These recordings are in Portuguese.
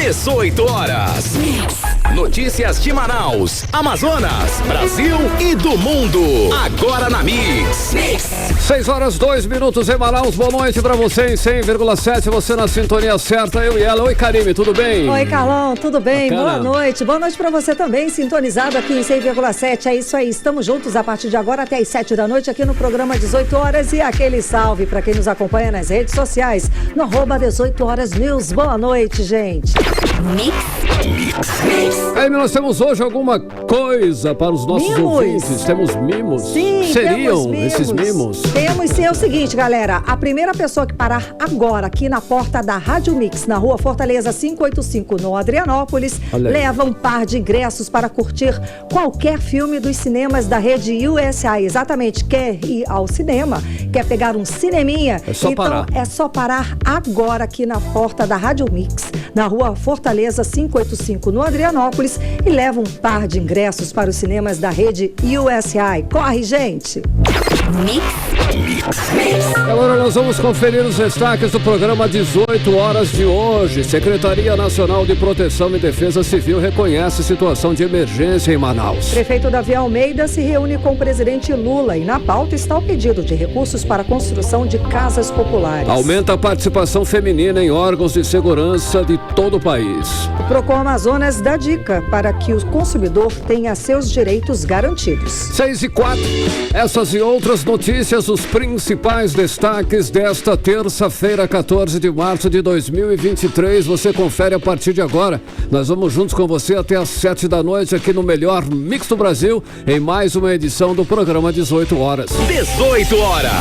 18 horas. Notícias de Manaus, Amazonas, Brasil e do mundo. Agora na Mix. 6 horas 2 minutos em Manaus. Boa noite pra você em 100,7. Você na sintonia certa, eu e ela. Oi, Karime, tudo bem? Oi, Carlão, tudo bem? Bacana. Boa noite. Boa noite pra você também, sintonizado aqui em 100,7. É isso aí, estamos juntos a partir de agora até as 7 da noite aqui no programa 18 horas. E aquele salve pra quem nos acompanha nas redes sociais, no @18horasnews. Boa noite, gente. Aí, nós temos hoje alguma coisa para os nossos ouvintes. Temos mimos? Sim, seriam temos mimos. esses mimos? Temos sim. É o seguinte, galera. A primeira pessoa que parar agora aqui na porta da Rádio Mix, na rua Fortaleza 585, no Adrianópolis, leva um par de ingressos para curtir qualquer filme dos cinemas da rede USA. Exatamente. Quer ir ao cinema? Quer pegar um cineminha? É só parar. É só parar agora aqui na porta da Rádio Mix, na rua Fortaleza 585, no Adrianópolis, e leva um par de ingressos para os cinemas da rede USA. Corre, gente! Agora nós vamos conferir os destaques do programa 18 horas de hoje. Secretaria Nacional de Proteção e Defesa Civil reconhece situação de emergência em Manaus. Prefeito Davi Almeida se reúne com o presidente Lula e na pauta está o pedido de recursos para a construção de casas populares. Aumenta a participação feminina em órgãos de segurança de todo o país. O Procon Amazonas dá dica para que o consumidor tenha seus direitos garantidos. 6h04. Essas e outras notícias, os principais destaques desta terça-feira, 14 de março de 2023. Você confere a partir de agora. Nós vamos juntos com você até às 7 da noite aqui no melhor Mix do Brasil, em mais uma edição do programa 18 horas. 18 horas.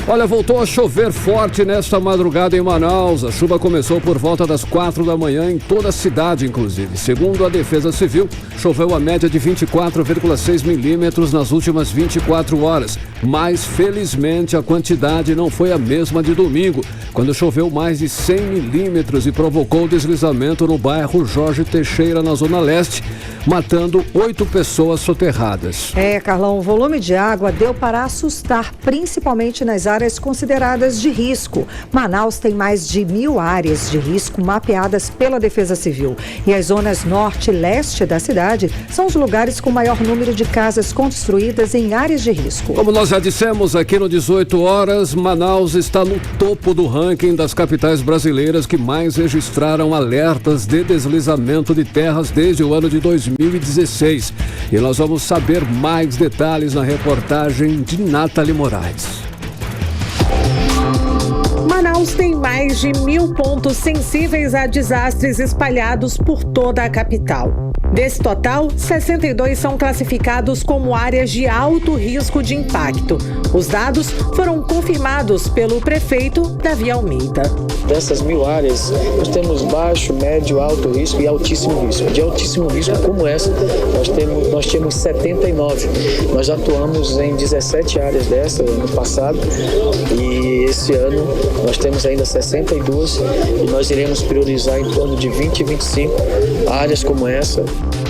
Olha, voltou a chover forte nesta madrugada em Manaus. A chuva começou por volta das 4 da manhã em toda a cidade, inclusive. Segundo a Defesa Civil, choveu a média de 24,6 milímetros nas últimas 24 horas. Mas, felizmente, a quantidade não foi a mesma de domingo, quando choveu mais de 100 milímetros e provocou deslizamento no bairro Jorge Teixeira, na Zona Leste, matando 8 pessoas soterradas. Carlão, o volume de água deu para assustar, principalmente nas áreas consideradas de risco. Manaus tem mais de 1.000 áreas de risco mapeadas pela Defesa Civil. E as zonas norte e leste da cidade são os lugares com maior número de casas construídas em áreas de risco. Como nós já dissemos aqui no 18 horas, Manaus está no topo do ranking das capitais brasileiras que mais registraram alertas de deslizamento de terras desde o ano de 2016. E nós vamos saber mais detalhes na reportagem de Nathalie Moraes. Manaus tem mais de 1.000 pontos sensíveis a desastres espalhados por toda a capital. Desse total, 62 são classificados como áreas de alto risco de impacto. Os dados foram confirmados pelo prefeito Davi Almeida. Dessas 1.000 áreas, nós temos baixo, médio, alto risco e altíssimo risco. De altíssimo risco como essa, nós temos 79. Nós atuamos em 17 áreas dessa no passado e esse ano nós temos ainda 62 e nós iremos priorizar em torno de 20 e 25 áreas como essa.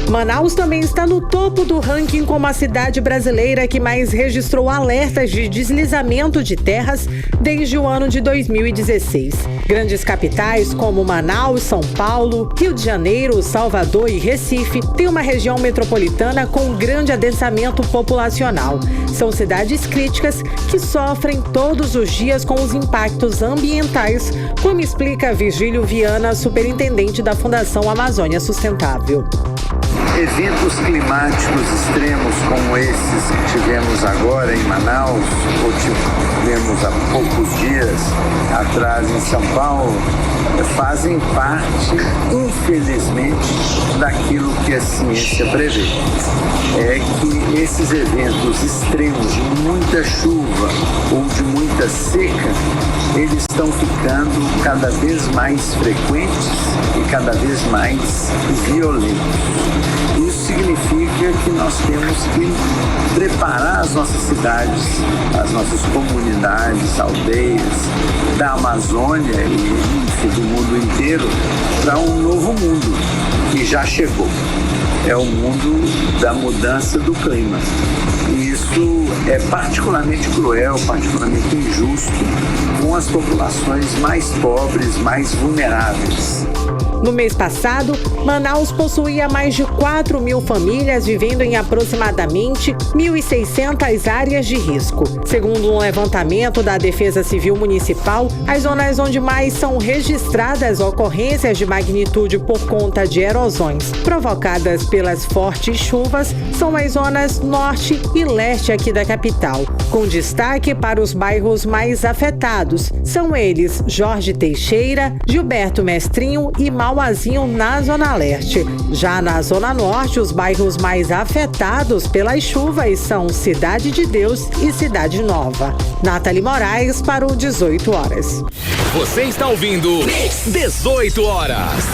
Manaus também está no topo do ranking como a cidade brasileira que mais registrou alertas de deslizamento de terras desde o ano de 2016. Grandes capitais como Manaus, São Paulo, Rio de Janeiro, Salvador e Recife têm uma região metropolitana com grande adensamento populacional. São cidades críticas que sofrem todos os dias com os impactos ambientais, como explica Virgílio Viana, superintendente da Fundação Amazônia Sustentável. Eventos climáticos extremos como esses que tivemos agora em Manaus, ou tivemos há poucos dias atrás em São Paulo, fazem parte, infelizmente, daquilo que a ciência prevê. É que esses eventos extremos de muita chuva ou de muita seca, eles estão ficando cada vez mais frequentes e cada vez mais violentos. Isso significa que nós temos que preparar as nossas cidades, as nossas comunidades, aldeias da Amazônia e do mundo inteiro para um novo mundo que já chegou. É o mundo da mudança do clima. E isso é particularmente cruel, particularmente injusto com as populações mais pobres, mais vulneráveis. No mês passado, Manaus possuía mais de 4.000 famílias vivendo em aproximadamente 1.600 áreas de risco. Segundo um levantamento da Defesa Civil Municipal, as zonas onde mais são registradas ocorrências de magnitude por conta de erosões provocadas pelas fortes chuvas são as zonas norte e leste aqui da capital, com destaque para os bairros mais afetados. São eles Jorge Teixeira, Gilberto Mestrinho e Mauazinho na zona leste. Já na zona norte, os bairros mais afetados pelas chuvas são Cidade de Deus e Cidade Nova. Nathalie Moraes para o 18 horas. Você está ouvindo 18 horas.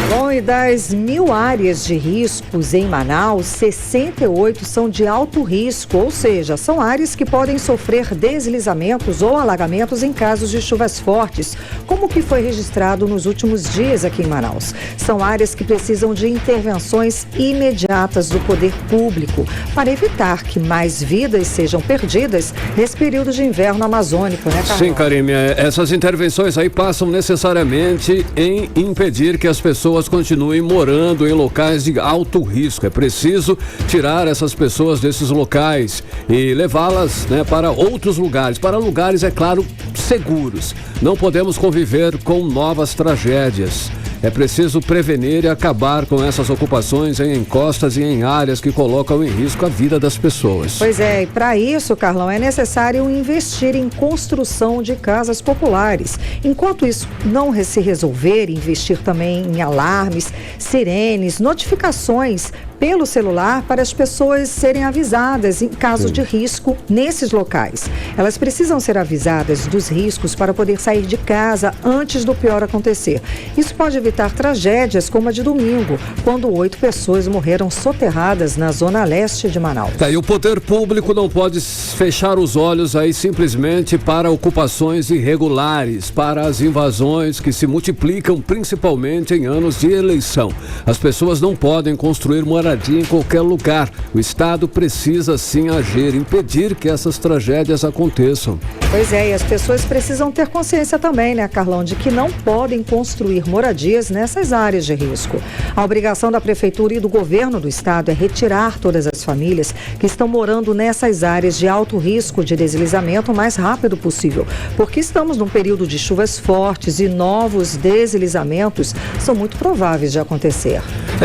Bom, e das 1.000 áreas de riscos em Manaus, 68 são de alto risco, ou seja, são áreas que podem sofrer deslizamentos ou alagamentos em casos de chuvas fortes, como o que foi registrado nos últimos dias aqui em Manaus. São áreas que precisam de intervenções imediatas do poder público para evitar que mais vidas sejam perdidas nesse período de inverno amazônico, né, Carlos? Sim, Karime, essas intervenções aí passam necessariamente em impedir que as pessoas continuem morando em locais de alto risco. É preciso tirar essas pessoas desses locais e levá-las, né, para outros lugares, para lugares, é claro, seguros. Não podemos conviver com novas tragédias. É preciso prevenir e acabar com essas ocupações em encostas e em áreas que colocam em risco a vida das pessoas. Pois é, e para isso, Carlão, é necessário investir em construção de casas populares. Enquanto isso não se resolver, investir também em alarmes, sirenes, notificações pelo celular para as pessoas serem avisadas em caso de risco nesses locais. Elas precisam ser avisadas dos riscos para poder sair de casa antes do pior acontecer. Isso pode evitar tragédias como a de domingo, quando 8 pessoas morreram soterradas na zona leste de Manaus. E o poder público não pode fechar os olhos aí simplesmente para ocupações irregulares, para as invasões que se multiplicam principalmente em anos de eleição. As pessoas não podem construir moradia em qualquer lugar. O Estado precisa sim agir, impedir que essas tragédias aconteçam. Pois é, e as pessoas precisam ter consciência também, né, Carlão, de que não podem construir moradias nessas áreas de risco. A obrigação da Prefeitura e do Governo do Estado é retirar todas as famílias que estão morando nessas áreas de alto risco de deslizamento o mais rápido possível, porque estamos num período de chuvas fortes e novos deslizamentos são muito prováveis de acontecer.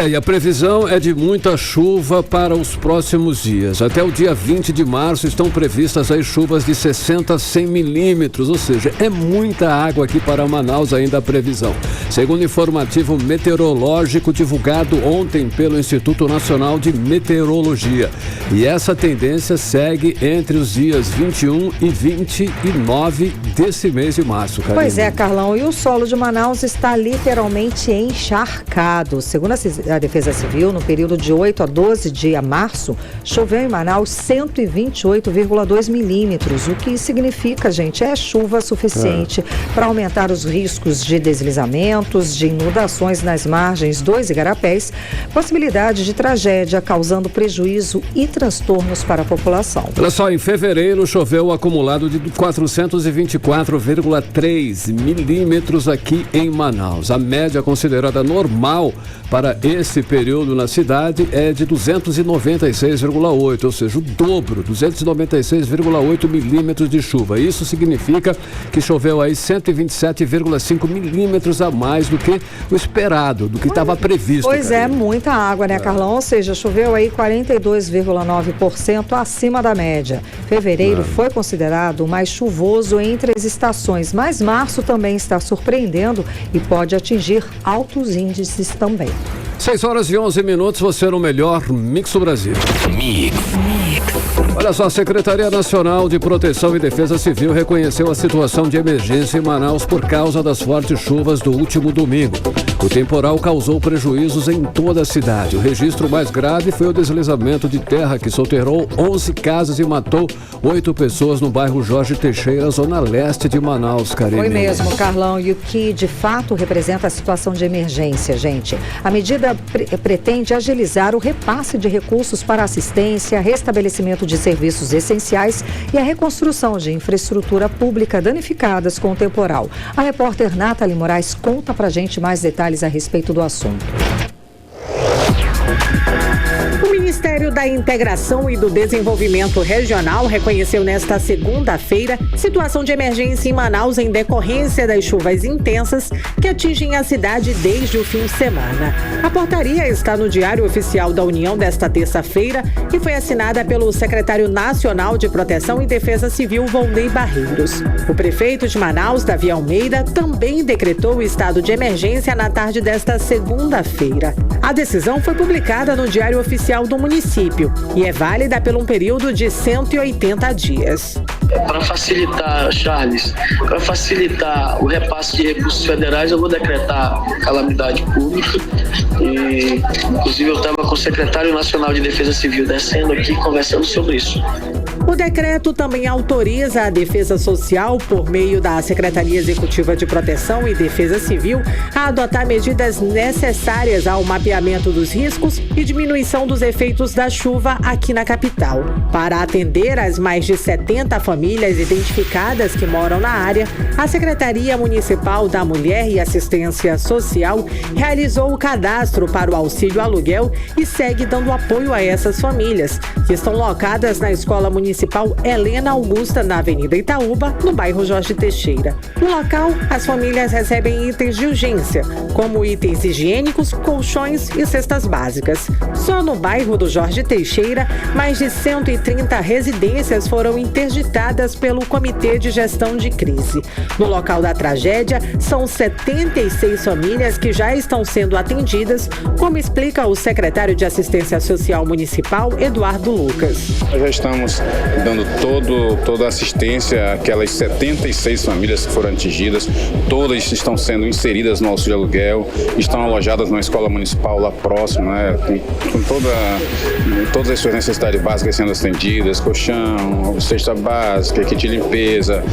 E a previsão é de muita chuva para os próximos dias. Até o dia 20 de março estão previstas aí chuvas de 60 a 100 milímetros, ou seja, é muita água aqui para Manaus ainda a previsão. Segundo o informativo meteorológico divulgado ontem pelo Instituto Nacional de Meteorologia. E essa tendência segue entre os dias 21 e 29 desse mês de março, Karine. Pois é, Carlão, e o solo de Manaus está literalmente encharcado. Segundo a Defesa Civil, no período de 8 a 12 de março, choveu em Manaus 128,2 milímetros, o que significa, gente, é chuva suficiente para aumentar os riscos de deslizamentos, de inundações nas margens dos igarapés, possibilidade de tragédia causando prejuízo e transtornos para a população. Olha só, em fevereiro choveu um acumulado de 424,3 milímetros aqui em Manaus. A média considerada normal para esse período na cidade é de 296,8, ou seja, o dobro, 296,8 milímetros de chuva. Isso significa que choveu aí 127,5 milímetros a mais do que o esperado, do que estava previsto. Pois é, muita água, né, Carlão? Ou seja, choveu aí 42,9% acima da média. Fevereiro foi considerado o mais chuvoso entre as estações, mas março também está surpreendendo e pode atingir altos índices também. 6 horas e 11 minutos, você no melhor Mix do Brasil. Mix. Olha só, a Secretaria Nacional de Proteção e Defesa Civil reconheceu a situação de emergência em Manaus por causa das fortes chuvas do último domingo. O temporal causou prejuízos em toda a cidade. O registro mais grave foi o deslizamento de terra que soterrou 11 casas e matou 8 pessoas no bairro Jorge Teixeira, zona leste de Manaus, Karine. Foi mesmo, Carlão, e o que de fato representa a situação de emergência, gente. A medida pretende agilizar o repasse de recursos para assistência, restabelecimento de serviços essenciais e a reconstrução de infraestrutura pública danificadas com o temporal. A repórter Nathalie Moraes conta pra gente mais detalhes detalhes a respeito do assunto. O Ministério da Integração e do Desenvolvimento Regional reconheceu nesta segunda-feira situação de emergência em Manaus em decorrência das chuvas intensas que atingem a cidade desde o fim de semana. A portaria está no Diário Oficial da União desta terça-feira e foi assinada pelo secretário nacional de Proteção e Defesa Civil, Volney Barreiros. O prefeito de Manaus, Davi Almeida, também decretou o estado de emergência na tarde desta segunda-feira. A decisão foi publicada no Diário Oficial do município e é válida por um período de 180 dias. Para facilitar, Charles, para facilitar o repasse de recursos federais, eu vou decretar calamidade pública e, inclusive, eu estava com o secretário nacional de Defesa Civil descendo aqui conversando sobre isso. O decreto também autoriza a Defesa Social, por meio da Secretaria Executiva de Proteção e Defesa Civil, a adotar medidas necessárias ao mapeamento dos riscos e diminuição dos efeitos da chuva aqui na capital. Para atender as mais de 70 famílias identificadas que moram na área, a Secretaria Municipal da Mulher e Assistência Social realizou o cadastro para o auxílio aluguel e segue dando apoio a essas famílias, que estão locadas na Escola Municipal Helena Augusta, na Avenida Itaúba, no bairro Jorge Teixeira. No local, as famílias recebem itens de urgência, como itens higiênicos, colchões e cestas básicas. Só no bairro do Jorge Teixeira, mais de 130 residências foram interditadas pelo Comitê de Gestão de Crise. No local da tragédia, são 76 famílias que já estão sendo atendidas, como explica o secretário de Assistência Social Municipal, Eduardo Lucas. Nós já estamos dando toda a assistência àquelas 76 famílias que foram atingidas. Todas estão sendo inseridas no auxílio aluguel, estão alojadas numa escola municipal lá próxima, né, com todas as suas necessidades básicas sendo atendidas, colchão, cesta básica, kit de limpeza,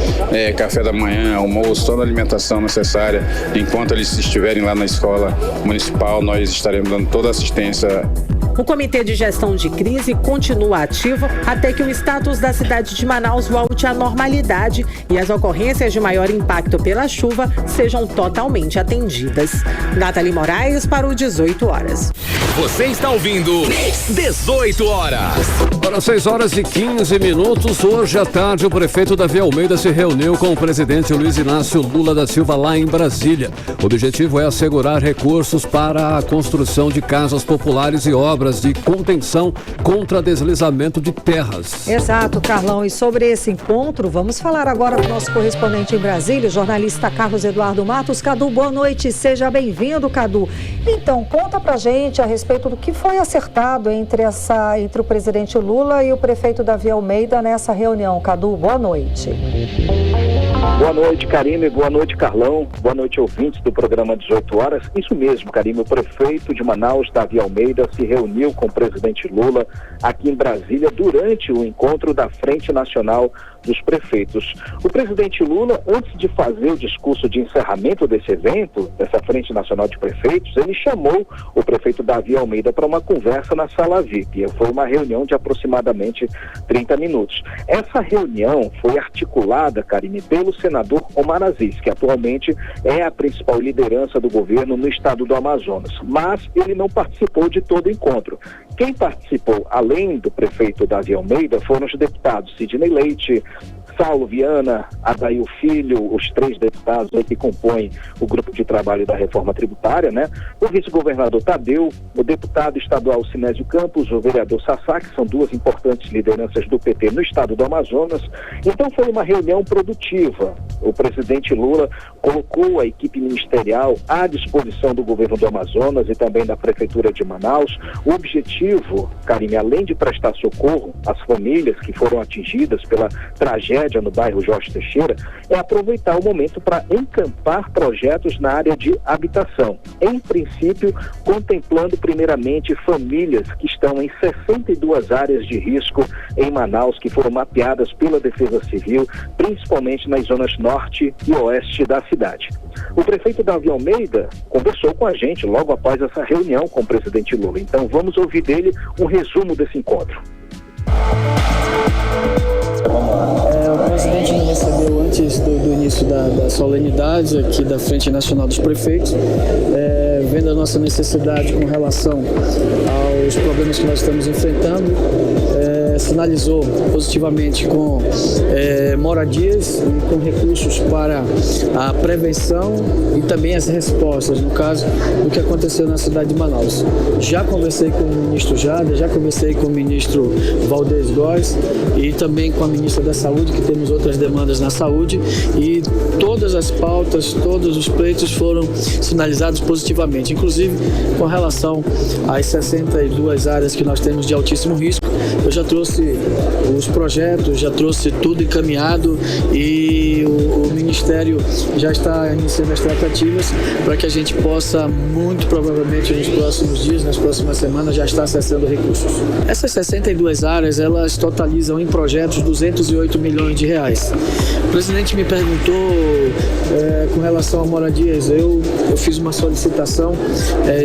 café da manhã, almoço, toda a alimentação necessária. Enquanto eles estiverem lá na escola municipal, nós estaremos dando toda a assistência. O Comitê de Gestão de Crise continua ativo até que o status da cidade de Manaus volte à normalidade e as ocorrências de maior impacto pela chuva sejam totalmente atendidas. Nathalie Moraes para o 18 horas. Você está ouvindo 18 horas. Para 6h15, hoje à tarde, o prefeito Davi Almeida se reuniu com o presidente Luiz Inácio Lula da Silva lá em Brasília. O objetivo é assegurar recursos para a construção de casas populares e obras de contenção contra deslizamento de terras. Exato, Carlão. E sobre esse encontro, vamos falar agora com o nosso correspondente em Brasília, o jornalista Carlos Eduardo Matos. Cadu, boa noite. Seja bem-vindo, Cadu. Então, conta pra gente a respeito do que foi acertado entre o presidente Lula e o prefeito Davi Almeida nessa reunião. Cadu, boa noite. Boa noite, Karime. Boa noite, Carlão. Boa noite, ouvintes do programa 18 horas. Isso mesmo, Karime. O prefeito de Manaus, Davi Almeida, se reuniu com o presidente Lula aqui em Brasília durante o encontro da Frente Nacional dos Prefeitos. O presidente Lula, antes de fazer o discurso de encerramento desse evento, dessa Frente Nacional de Prefeitos, ele chamou o prefeito Davi Almeida para uma conversa na sala VIP. Foi uma reunião de aproximadamente 30 minutos. Essa reunião foi articulada, Karine, pelo senador Omar Aziz, que atualmente é a principal liderança do governo no estado do Amazonas. Mas ele não participou de todo o encontro. Quem participou, além do prefeito Davi Almeida, foram os deputados Sidney Leite, Saulo Viana, Adail Filho, os 3 deputados que compõem o grupo de trabalho da reforma tributária, né? O vice-governador Tadeu, o deputado estadual Sinésio Campos, o vereador Sassá, que são 2 importantes lideranças do PT no estado do Amazonas. Então foi uma reunião produtiva. O presidente Lula colocou a equipe ministerial à disposição do governo do Amazonas e também da prefeitura de Manaus. O objetivo, Karime, além de prestar socorro às famílias que foram atingidas pela tragédia no bairro Jorge Teixeira, é aproveitar o momento para encampar projetos na área de habitação. Em princípio, contemplando primeiramente famílias que estão em 62 áreas de risco em Manaus, que foram mapeadas pela Defesa Civil, principalmente nas zonas norte e oeste da cidade. O prefeito Davi Almeida conversou com a gente logo após essa reunião com o presidente Lula. Então vamos ouvir dele um resumo desse encontro. O presidente me recebeu antes do início da solenidade aqui da Frente Nacional dos Prefeitos, vendo a nossa necessidade com relação aos problemas que nós estamos enfrentando, sinalizou positivamente com moradias e com recursos para a prevenção e também as respostas, no caso do que aconteceu na cidade de Manaus. Já conversei com o ministro Jada, já conversei com o ministro Valdez Góes e também com a ministra da Saúde, que temos outras demandas na saúde, e todas as pautas, todos os pleitos foram sinalizados positivamente, inclusive com relação às 62 áreas que nós temos de altíssimo risco. Eu já trouxe os projetos, já trouxe tudo encaminhado e o Ministério já está iniciando as tratativas para que a gente possa, muito provavelmente nos próximos dias, nas próximas semanas, já estar acessando recursos. Essas 62 áreas, elas totalizam em projetos 208 milhões de reais. O presidente me perguntou com relação a moradias. Eu fiz uma solicitação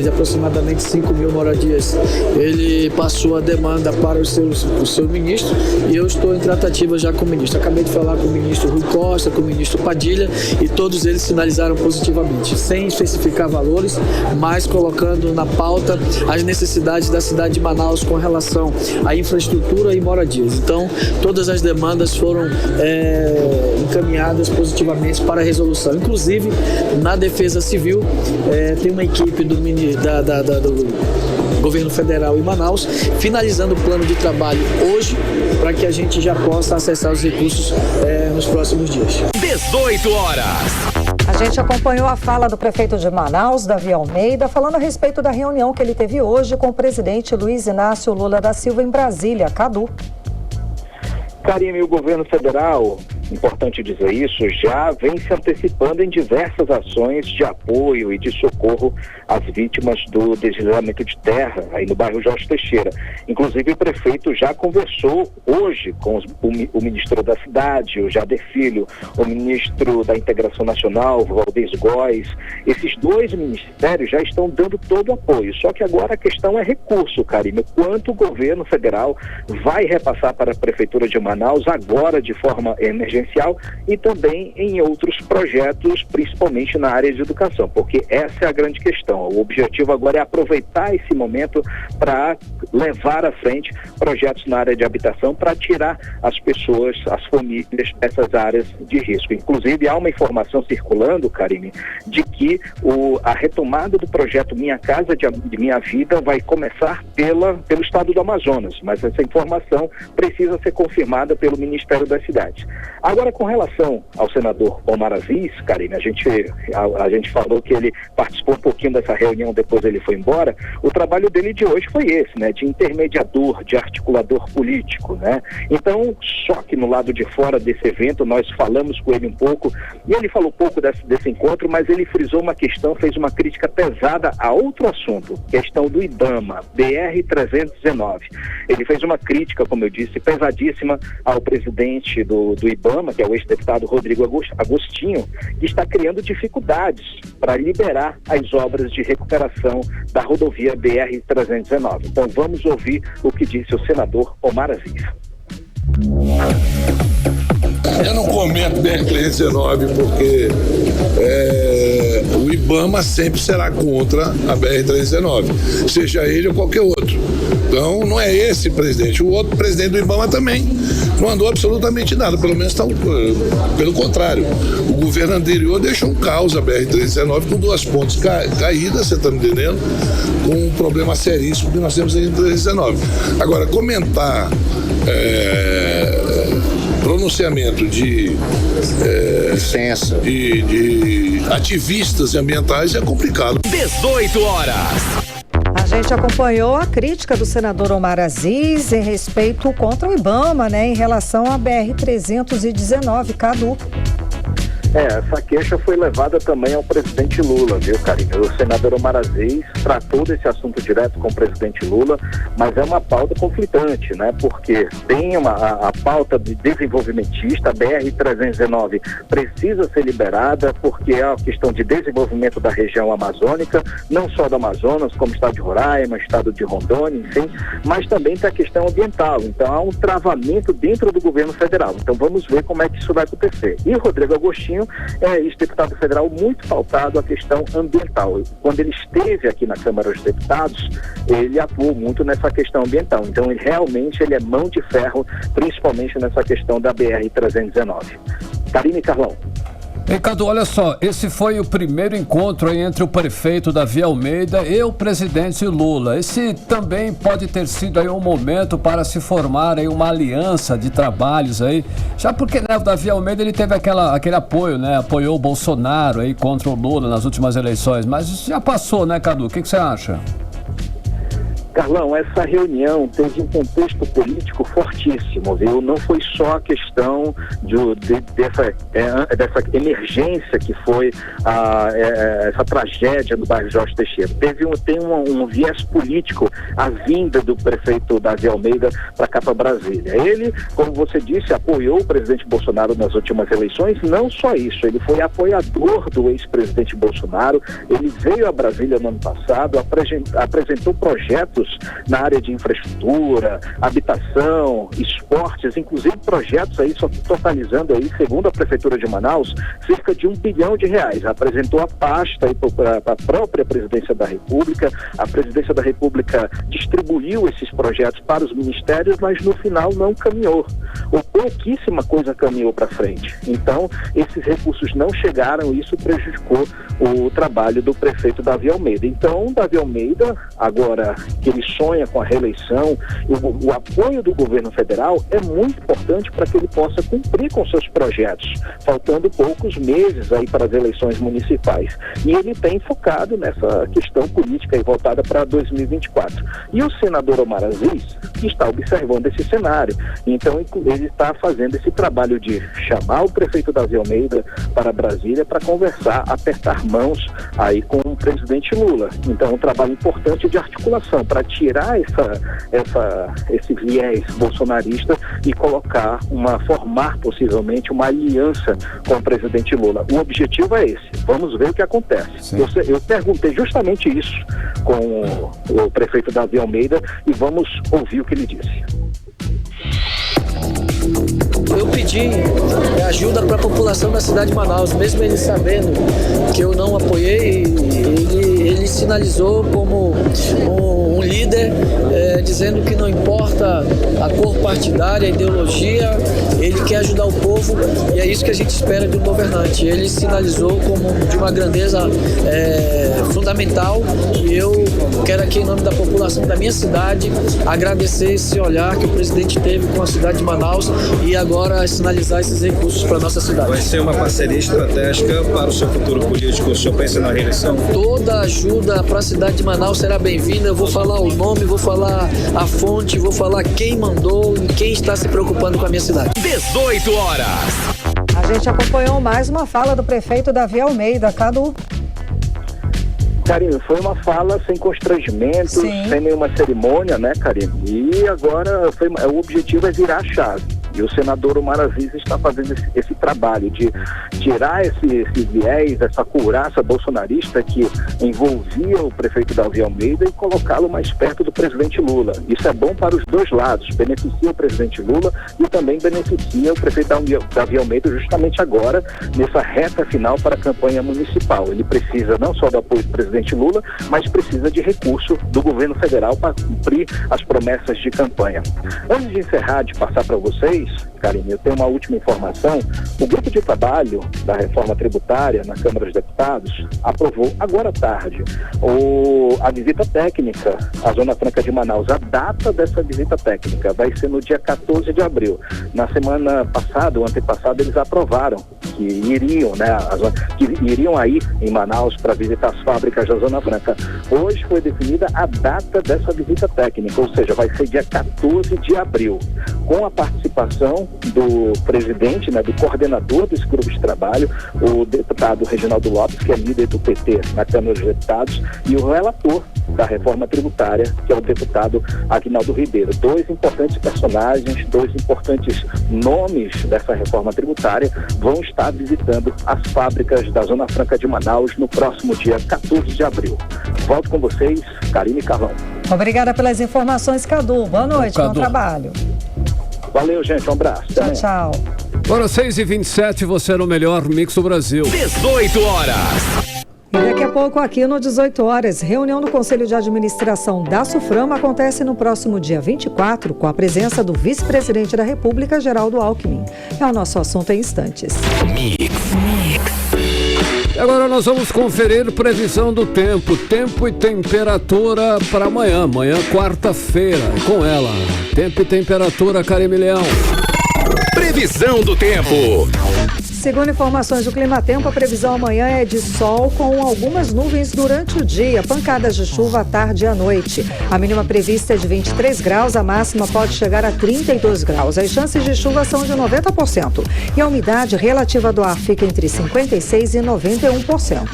de aproximadamente 5 mil moradias. Ele passou a demanda para o seu ministro e eu estou em tratativa já com o ministro. Acabei de falar com o ministro Rui Costa, com o ministro Padilha, e todos eles sinalizaram positivamente, sem especificar valores, mas colocando na pauta as necessidades da cidade de Manaus com relação à infraestrutura e moradias. Então, todas as demandas foram encaminhadas positivamente para a resolução. Inclusive, na Defesa Civil, tem uma equipe do Governo Federal em Manaus, finalizando o plano de trabalho hoje, para que a gente já possa acessar os recursos nos próximos dias. 18 horas. A gente acompanhou a fala do prefeito de Manaus, Davi Almeida, falando a respeito da reunião que ele teve hoje com o presidente Luiz Inácio Lula da Silva em Brasília. Cadu. Karime, o governo federal, importante dizer isso, já vem se antecipando em diversas ações de apoio e de socorro às vítimas do deslizamento de terra aí no bairro Jorge Teixeira. Inclusive, o prefeito já conversou hoje com o ministro da cidade, o Jader Filho, o ministro da Integração Nacional, Valdez Góes. Esses dois ministérios já estão dando todo o apoio, só que agora a questão é recurso, Karime. Quanto o governo federal vai repassar para a prefeitura de Manaus agora de forma emergencial e também em outros projetos, principalmente na área de educação, porque essa é a grande questão. O objetivo agora é aproveitar esse momento para levar à frente projetos na área de habitação para tirar as pessoas, as famílias dessas áreas de risco. Inclusive, há uma informação circulando, Karime, de que a retomada do projeto Minha Casa de Minha Vida vai começar pelo estado do Amazonas, mas essa informação precisa ser confirmada pelo Ministério das Cidades. Agora, com relação ao senador Omar Aziz, Karime, a gente falou que ele participou um pouquinho dessa reunião, depois ele foi embora. O trabalho dele de hoje foi esse, né, de intermediador, de articulador político, né? Então, só que no lado de fora desse evento, nós falamos com ele um pouco, e ele falou pouco desse encontro, mas ele frisou uma questão, fez uma crítica pesada a outro assunto, questão do IBAMA, BR-319. Ele fez uma crítica, como eu disse, pesadíssima ao presidente do IBAMA, que é o ex-deputado Rodrigo Agostinho, que está criando dificuldades para liberar as obras de recuperação da rodovia BR-319. Então vamos ouvir o que disse o senador Omar Aziz. Eu não comento BR-319 porque o IBAMA sempre será contra a BR-319, seja ele ou qualquer outro. Então não é esse presidente. O outro presidente do IBAMA também não andou absolutamente nada, pelo menos pelo contrário. O governo anterior deixou um caos a BR-319 com 2 pontes caídas, você está me entendendo? Com um problema seríssimo que nós temos em 319. Agora, comentar pronunciamento de ativistas ambientais é complicado. 18 horas. A gente acompanhou a crítica do senador Omar Aziz em respeito contra o IBAMA, né, em relação à BR-319, Cadu. Essa queixa foi levada também ao presidente Lula, viu, Karine? O senador Omar Aziz tratou desse assunto direto com o presidente Lula, mas é uma pauta conflitante, né? Porque tem a pauta de desenvolvimentista, a BR-319 precisa ser liberada porque é uma questão de desenvolvimento da região amazônica, não só do Amazonas, como estado de Roraima, estado de Rondônia, enfim, mas também tem a questão ambiental. Então há um travamento dentro do governo federal. Então vamos ver como é que isso vai acontecer. E Rodrigo Agostinho é ex-deputado federal muito pautado à questão ambiental. Quando ele esteve aqui na Câmara dos Deputados, ele atuou muito nessa questão ambiental. Então ele realmente é mão de ferro, principalmente nessa questão da BR-319. Karine e Carlão. Ricardo, olha só, esse foi o primeiro encontro aí entre o prefeito Davi Almeida e o presidente Lula. Esse também pode ter sido aí um momento para se formar aí uma aliança de trabalhos aí, já porque, né, o Davi Almeida ele teve aquele apoio, né, apoiou o Bolsonaro aí contra o Lula nas últimas eleições, mas isso já passou, né, Cadu? O que você acha? Carlão, essa reunião teve um contexto político fortíssimo, viu? Não foi só a questão dessa emergência que foi essa tragédia no bairro Jorge Teixeira. Tem um viés político a vinda do prefeito Davi Almeida para cá, para Brasília. Ele, como você disse, apoiou o presidente Bolsonaro nas últimas eleições. Não só isso, ele foi apoiador do ex-presidente Bolsonaro. Ele veio a Brasília no ano passado, apresentou projetos na área de infraestrutura, habitação, esportes, inclusive projetos aí, só totalizando aí, segundo a Prefeitura de Manaus, cerca de R$1 bilhão. Apresentou a pasta aí para a própria Presidência da República. A Presidência da República distribuiu esses projetos para os ministérios, mas no final não caminhou. Ou pouquíssima coisa caminhou para frente. Então, esses recursos não chegaram e isso prejudicou o trabalho do prefeito Davi Almeida. Então, Davi Almeida, agora que ele sonha com a reeleição, o apoio do governo federal é muito importante para que ele possa cumprir com seus projetos, faltando poucos meses aí para as eleições municipais. E ele tem focado nessa questão política aí voltada para 2024. E o senador Omar Aziz está observando esse cenário. Então, ele está fazendo esse trabalho de chamar o prefeito Davi Almeida para Brasília para conversar, apertar mãos aí com o presidente Lula. Então, um trabalho importante de articulação para tirar esse viés bolsonarista e formar possivelmente uma aliança com o presidente Lula. O objetivo é esse. Vamos ver o que acontece. Eu perguntei justamente isso com o prefeito Davi Almeida e vamos ouvir o que ele disse. Eu pedi ajuda para a população da cidade de Manaus, mesmo ele sabendo que eu não apoiei, ele sinalizou como um líder, dizendo que não importa a cor partidária, a ideologia, ele quer ajudar o povo e é isso que a gente espera de um governante. Ele sinalizou como de uma grandeza fundamental e eu quero aqui, em nome da população da minha cidade, agradecer esse olhar que o presidente teve com a cidade de Manaus e agora sinalizar esses recursos para a nossa cidade. Vai ser uma parceria estratégica para o seu futuro político? O senhor pensa na reeleição? Toda ajuda para a cidade de Manaus será bem-vinda. Eu vou falar o nome, vou falar a fonte, vou falar quem mandou e quem está se preocupando com a minha cidade. 18 horas. A gente acompanhou mais uma fala do prefeito Davi Almeida, Cadu. Karine, foi uma fala sem constrangimento, sem nenhuma cerimônia, né, Karine? E agora o objetivo é virar a chave. E o senador Omar Aziz está fazendo esse trabalho de tirar esse viés, essa couraça bolsonarista que envolvia o prefeito Davi Almeida e colocá-lo mais perto do presidente Lula. Isso é bom para os dois lados, beneficia o presidente Lula e também beneficia o prefeito Davi Almeida justamente agora, nessa reta final para a campanha municipal. Ele precisa não só do apoio do presidente Lula, mas precisa de recurso do governo federal para cumprir as promessas de campanha. Antes de encerrar, de passar para vocês, Karine, eu tenho uma última informação. O grupo de trabalho da reforma tributária na Câmara dos Deputados aprovou agora à tarde a visita técnica à Zona Franca de Manaus. A data dessa visita técnica vai ser no dia 14 de abril. Na semana passada, ou antepassada, eles aprovaram que iriam aí em Manaus para visitar as fábricas da Zona Franca. Hoje foi definida a data dessa visita técnica, ou seja, vai ser dia 14 de abril. com a participação do presidente, do coordenador desse grupo de trabalho, o deputado Reginaldo Lopes, que é líder do PT na Câmara dos Deputados, e o relator da reforma tributária, que é o deputado Aguinaldo Ribeiro. Dois importantes personagens, dois importantes nomes dessa reforma tributária vão estar visitando as fábricas da Zona Franca de Manaus no próximo dia 14 de abril. Volto com vocês, Karine e Carlão. Obrigada pelas informações, Cadu. Boa noite, bom trabalho. Valeu, gente. Um abraço. Tchau, tchau. Agora 6h27, você no melhor mix do Brasil. 18 horas. E daqui a pouco, aqui no 18 horas, reunião do Conselho de Administração da SUFRAMA acontece no próximo dia 24, com a presença do vice-presidente da República, Geraldo Alckmin. É o nosso assunto em instantes. E agora nós vamos conferir previsão do tempo e temperatura para amanhã. Amanhã, quarta-feira. Com ela, tempo e temperatura, Karime Leão. Previsão do tempo. Segundo informações do Climatempo, a previsão amanhã é de sol com algumas nuvens durante o dia, pancadas de chuva à tarde e à noite. A mínima prevista é de 23 graus, a máxima pode chegar a 32 graus. As chances de chuva são de 90% e a umidade relativa do ar fica entre 56% e 91%.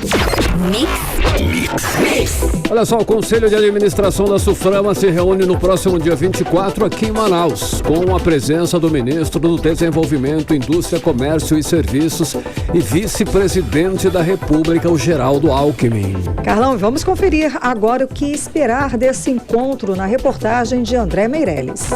Olha só, o Conselho de Administração da SUFRAMA se reúne no próximo dia 24 aqui em Manaus, com a presença do ministro do Desenvolvimento, Indústria, Comércio e Serviços e vice-presidente da República, o Geraldo Alckmin. Carlão, vamos conferir agora o que esperar desse encontro na reportagem de André Meirelles.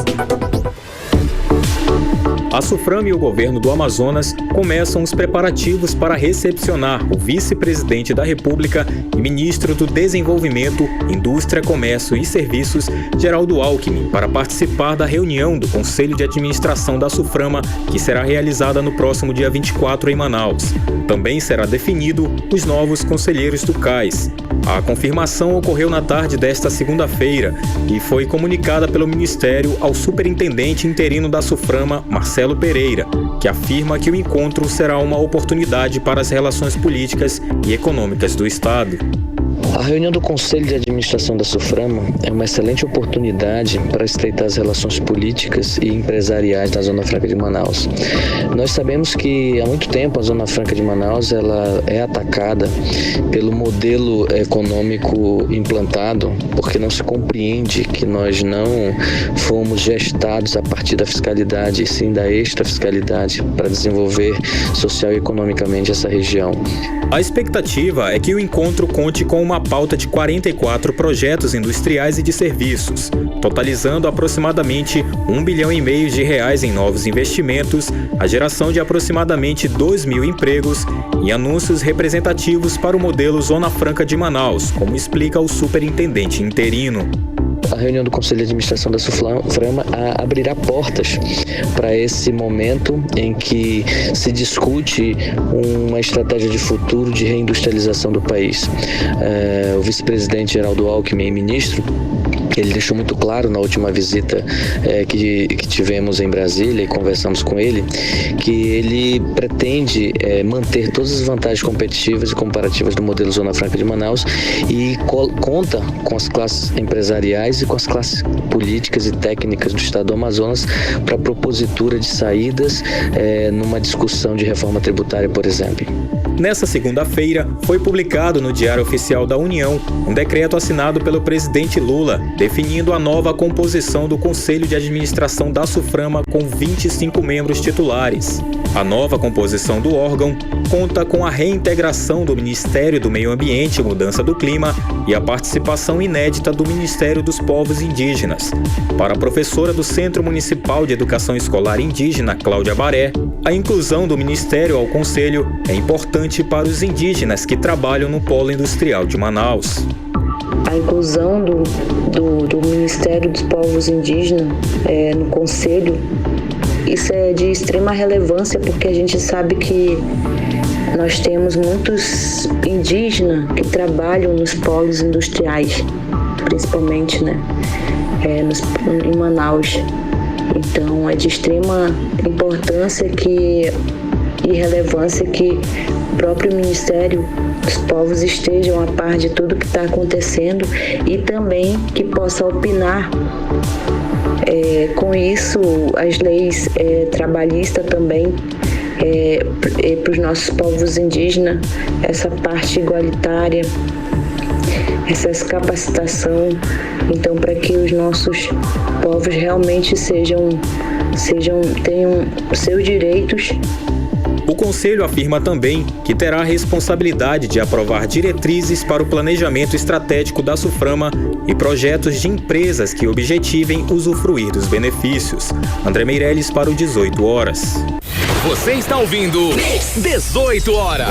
A SUFRAMA e o governo do Amazonas começam os preparativos para recepcionar o vice-presidente da República e ministro do Desenvolvimento, Indústria, Comércio e Serviços, Geraldo Alckmin, para participar da reunião do Conselho de Administração da SUFRAMA, que será realizada no próximo dia 24 em Manaus. Também será definido os novos conselheiros do CAIS. A confirmação ocorreu na tarde desta segunda-feira e foi comunicada pelo Ministério ao superintendente interino da SUFRAMA, Marcelo Pereira, que afirma que o encontro será uma oportunidade para as relações políticas e econômicas do Estado. A reunião do Conselho de Administração da SUFRAMA é uma excelente oportunidade para estreitar as relações políticas e empresariais na Zona Franca de Manaus. Nós sabemos que há muito tempo a Zona Franca de Manaus ela é atacada pelo modelo econômico implantado, porque não se compreende que nós não fomos gestados a partir da fiscalidade e sim da extrafiscalidade para desenvolver social e economicamente essa região. A expectativa é que o encontro conte com uma pauta de 44 projetos industriais e de serviços, totalizando aproximadamente R$1,5 bilhão em novos investimentos, a geração de aproximadamente 2.000 empregos e anúncios representativos para o modelo Zona Franca de Manaus, como explica o superintendente interino. A reunião do Conselho de Administração da SUFRAMA abrirá portas para esse momento em que se discute uma estratégia de futuro de reindustrialização do país. O vice-presidente Geraldo Alckmin, ministro, ele deixou muito claro na última visita que tivemos em Brasília e conversamos com ele, que ele pretende manter todas as vantagens competitivas e comparativas do modelo Zona Franca de Manaus e conta com as classes empresariais e com as classes políticas e técnicas do Estado do Amazonas para a propositura de saídas numa discussão de reforma tributária, por exemplo. Nessa segunda-feira, foi publicado no Diário Oficial da União um decreto assinado pelo presidente Lula, definindo a nova composição do Conselho de Administração da SUFRAMA com 25 membros titulares. A nova composição do órgão conta com a reintegração do Ministério do Meio Ambiente e Mudança do Clima e a participação inédita do Ministério dos Povos Indígenas. Para a professora do Centro Municipal de Educação Escolar Indígena, Cláudia Baré, a inclusão do Ministério ao Conselho é importante para os indígenas que trabalham no polo industrial de Manaus. A inclusão do Ministério dos Povos Indígenas no Conselho, isso é de extrema relevância porque a gente sabe que nós temos muitos indígenas que trabalham nos polos industriais, principalmente em Manaus. Então é de extrema importância e relevância que o próprio Ministério os povos estejam a par de tudo que está acontecendo e também que possa opinar. Com isso, as leis trabalhistas também, para os nossos povos indígenas, essa parte igualitária, essa capacitação, então para que os nossos povos realmente tenham seus direitos. O Conselho afirma também que terá a responsabilidade de aprovar diretrizes para o planejamento estratégico da SUFRAMA e projetos de empresas que objetivem usufruir dos benefícios. André Meirelles para o 18 horas. Você está ouvindo 18 horas.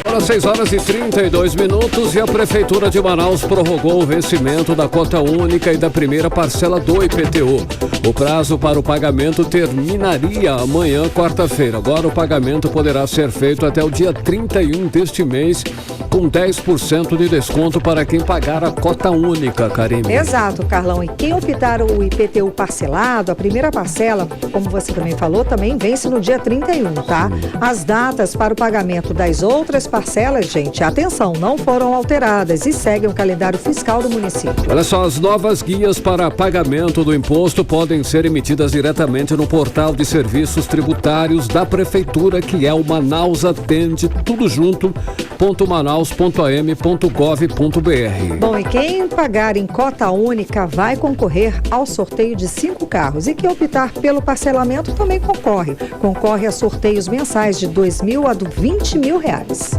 Agora 6 horas e 32 minutos e a Prefeitura de Manaus prorrogou o vencimento da cota única e da primeira parcela do IPTU. O prazo para o pagamento terminaria amanhã, quarta-feira. Agora o pagamento poderá ser feito até o dia 31 deste mês, com 10% de desconto para quem pagar a cota única, Karine. Exato, Carlão. E quem optar o IPTU parcelado, a primeira parcela, como você também falou, também vence no dia 31, tá? As datas para o pagamento das outras parcelas, gente, atenção, não foram alteradas e seguem o calendário fiscal do município. Olha só, as novas guias para pagamento do imposto podem ser emitidas diretamente no portal de serviços tributários da Prefeitura, que é o Manaus Atende, tudo junto, .manaus.am.gov.br. Bom, e quem pagar em cota única vai concorrer ao sorteio de 5 carros. E quem optar pelo parcelamento também concorre. Concorre a sorteios mensais de R$2.000 a R$20.000.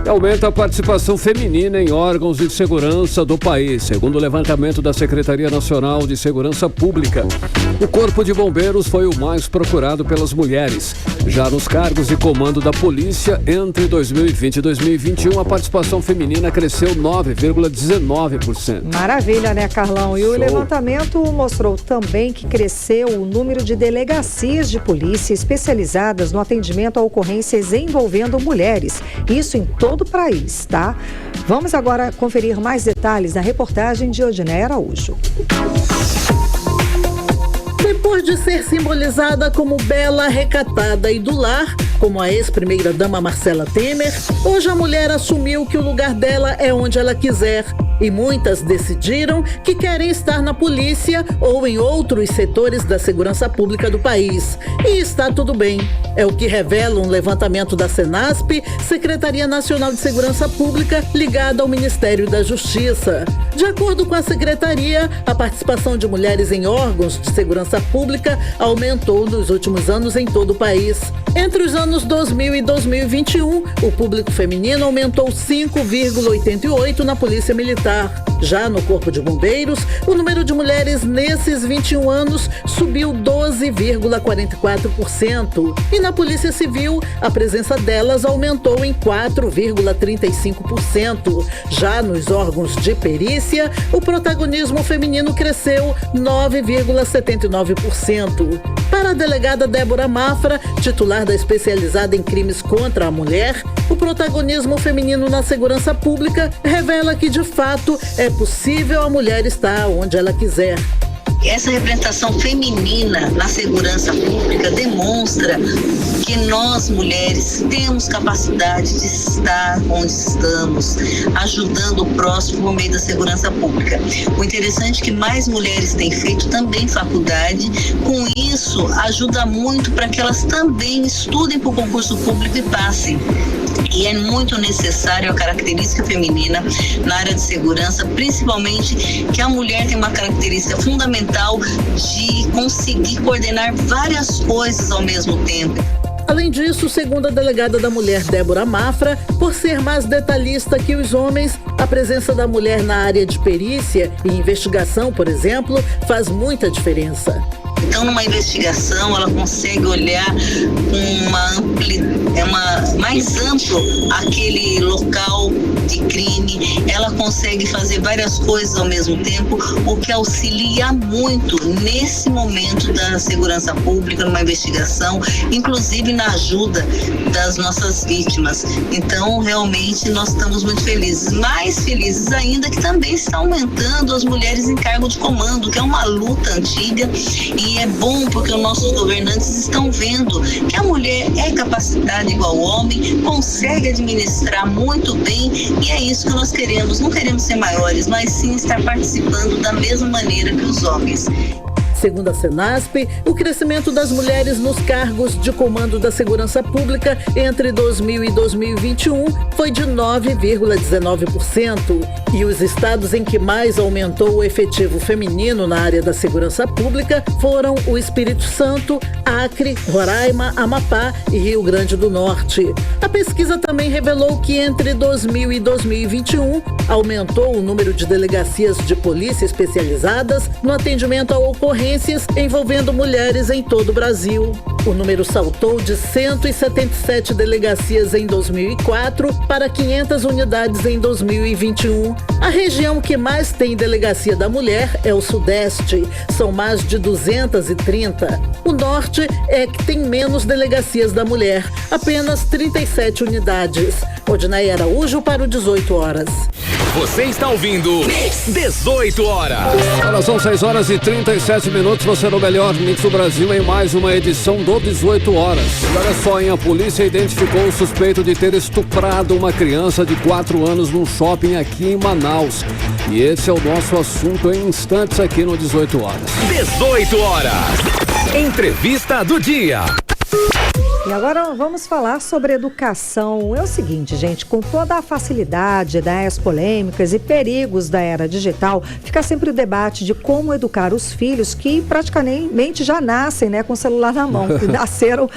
Aumenta a participação feminina em órgãos de segurança do país, segundo o levantamento da Secretaria Nacional de Segurança Pública. O Corpo de Bombeiros foi o mais procurado pelas mulheres. Já nos cargos de comando da polícia, entre 2020 e 2021, a participação feminina cresceu 9,19%. Maravilha, né, Carlão? E o levantamento mostrou também que cresceu o número de delegacias de polícia especializadas no atendimento a ocorrências envolvendo mulheres. Isso em todo o país, tá? Vamos agora conferir mais detalhes na reportagem de Odineia Araújo. Depois de ser simbolizada como bela, recatada e do lar, como a ex-primeira-dama Marcela Temer, hoje a mulher assumiu que o lugar dela é onde ela quiser. E muitas decidiram que querem estar na polícia ou em outros setores da segurança pública do país. E está tudo bem. É o que revela um levantamento da Senasp, Secretaria Nacional de Segurança Pública, ligada ao Ministério da Justiça. De acordo com a Secretaria, a participação de mulheres em órgãos de segurança pública aumentou nos últimos anos em todo o país. Entre os anos 2000 e 2021, o público feminino aumentou 5,88% na Polícia Militar. Já no Corpo de Bombeiros, o número de mulheres nesses 21 anos subiu 12,44%. E na Polícia Civil, a presença delas aumentou em 4,35%. Já nos órgãos de perícia, o protagonismo feminino cresceu 9,79%. Para a delegada Débora Mafra, titular da especializada em crimes contra a mulher, o protagonismo feminino na segurança pública revela que, de fato, é possível a mulher estar onde ela quiser. Essa representação feminina na segurança pública demonstra que nós, mulheres, temos capacidade de estar onde estamos, ajudando o próximo por meio da segurança pública. O interessante é que mais mulheres têm feito também faculdade, com isso ajuda muito para que elas também estudem para o concurso público e passem. E é muito necessário a característica feminina na área de segurança, principalmente que a mulher tem uma característica fundamental de conseguir coordenar várias coisas ao mesmo tempo. Além disso, segundo a delegada da mulher Débora Mafra, por ser mais detalhista que os homens, a presença da mulher na área de perícia e investigação, por exemplo, faz muita diferença. Então, numa investigação, ela consegue olhar com mais amplo aquele local de crime, ela consegue fazer várias coisas ao mesmo tempo, o que auxilia muito nesse momento da segurança pública, numa investigação, inclusive na ajuda das nossas vítimas. Então, realmente, nós estamos muito felizes. Mais felizes ainda que também está aumentando as mulheres em cargo de comando, que é uma luta antiga, e é bom porque os nossos governantes estão vendo que a mulher é capacitada igual ao homem, consegue administrar muito bem, e é isso que nós queremos. Não queremos ser maiores, mas sim estar participando da mesma maneira que os homens. Segundo a Senasp, o crescimento das mulheres nos cargos de comando da segurança pública entre 2000 e 2021 foi de 9,19%. E os estados em que mais aumentou o efetivo feminino na área da segurança pública foram o Espírito Santo, Acre, Roraima, Amapá e Rio Grande do Norte. A pesquisa também revelou que entre 2000 e 2021 aumentou o número de delegacias de polícia especializadas no atendimento a ocorrências envolvendo mulheres em todo o Brasil. O número saltou de 177 delegacias em 2004 para 500 unidades em 2021. A região que mais tem delegacia da mulher é o Sudeste, são mais de 230. O Norte é que tem menos delegacias da mulher, apenas 37 unidades. Odinaia Araújo para o 18 horas. Você está ouvindo 18 horas. Agora são 6 horas e 37 minutos. Você no melhor mix do Brasil em mais uma edição do 18 horas. E olha só, a polícia identificou o suspeito de ter estuprado uma criança de 4 anos num shopping aqui em Manaus. E esse é o nosso assunto em instantes aqui no 18 horas. 18 horas. Entrevista do dia. E agora vamos falar sobre educação. É o seguinte, gente, com toda a facilidade, as polêmicas e perigos da era digital, fica sempre o debate de como educar os filhos que praticamente já nascem, com o celular na mão, que nasceram,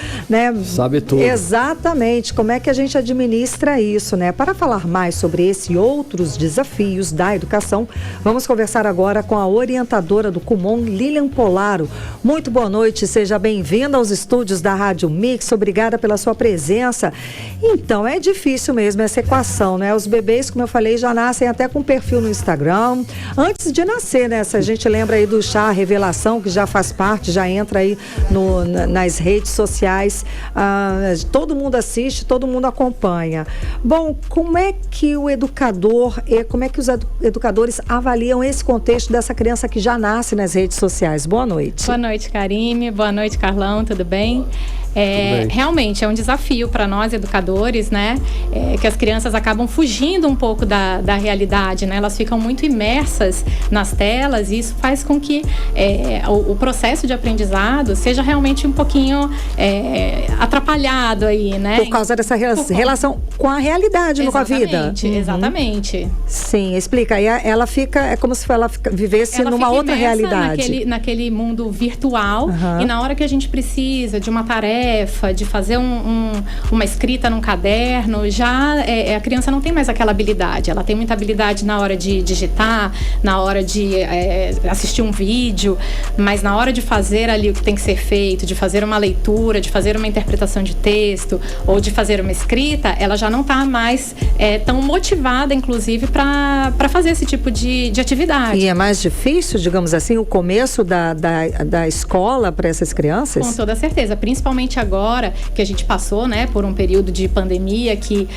Sabe tudo. Exatamente, como é que a gente administra isso, Para falar mais sobre esse e outros desafios da educação, vamos conversar agora com a orientadora do Kumon, Lilian Polaro. Muito boa noite, seja bem-vinda aos estúdios da Rádio Mix. Obrigada pela sua presença. Então, é difícil mesmo essa equação, Os bebês, como eu falei, já nascem até com perfil no Instagram. Antes de nascer, Se a gente lembra aí do chá revelação, que já faz parte, já entra aí nas redes sociais. Todo mundo assiste, todo mundo acompanha. Bom, como é que o educador, como é que os educadores avaliam esse contexto dessa criança que já nasce nas redes sociais? Boa noite. Boa noite, Karime. Boa noite, Carlão. Tudo bem? Realmente é um desafio para nós educadores, que as crianças acabam fugindo um pouco da realidade, Elas ficam muito imersas nas telas e isso faz com que o processo de aprendizado seja realmente um pouquinho atrapalhado aí, Por causa dessa relação com a realidade, com a vida. Exatamente. Sim, explica. Aí ela fica, é como se ela vivesse numa outra realidade. Naquele mundo virtual, e na hora que a gente precisa de uma tarefa, de fazer uma escrita num caderno, já a criança não tem mais aquela habilidade. Ela tem muita habilidade na hora de digitar, na hora de assistir um vídeo, mas na hora de fazer ali o que tem que ser feito, de fazer uma leitura, de fazer uma interpretação de texto ou de fazer uma escrita, ela já não está mais tão motivada, inclusive, para fazer esse tipo de atividade. E é mais difícil, digamos assim, o começo da escola para essas crianças? Com toda certeza, principalmente agora que a gente passou, por um período de pandemia que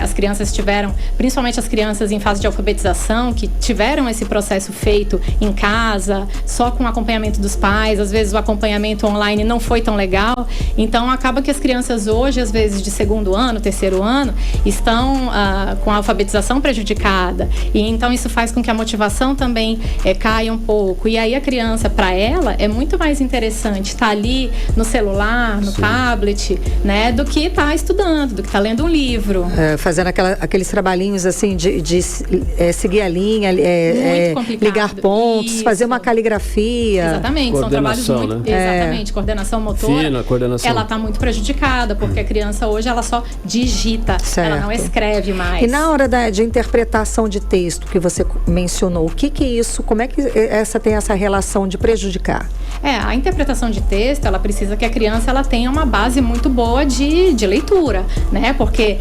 as crianças tiveram, principalmente as crianças em fase de alfabetização, que tiveram esse processo feito em casa, só com acompanhamento dos pais, às vezes o acompanhamento online não foi tão legal, então acaba que as crianças hoje, às vezes de segundo ano, terceiro ano, estão com a alfabetização prejudicada, e então isso faz com que a motivação também caia um pouco, e aí a criança, para ela, é muito mais interessante estar ali no celular, no tablet, do que estar estudando, do que estar lendo um livro. Fazendo aqueles trabalhinhos assim de seguir a linha, ligar pontos, isso. Fazer uma caligrafia. Exatamente, são trabalhos muito... Exatamente, coordenação motora. Fina, coordenação. Ela está muito prejudicada, porque a criança hoje, ela só digita, certo. Ela não escreve mais. E na hora de interpretação de texto, que você mencionou. O que isso, como é que tem essa relação de prejudicar? A interpretação de texto, ela precisa que a criança ela tenha uma base muito boa de leitura, né? Porque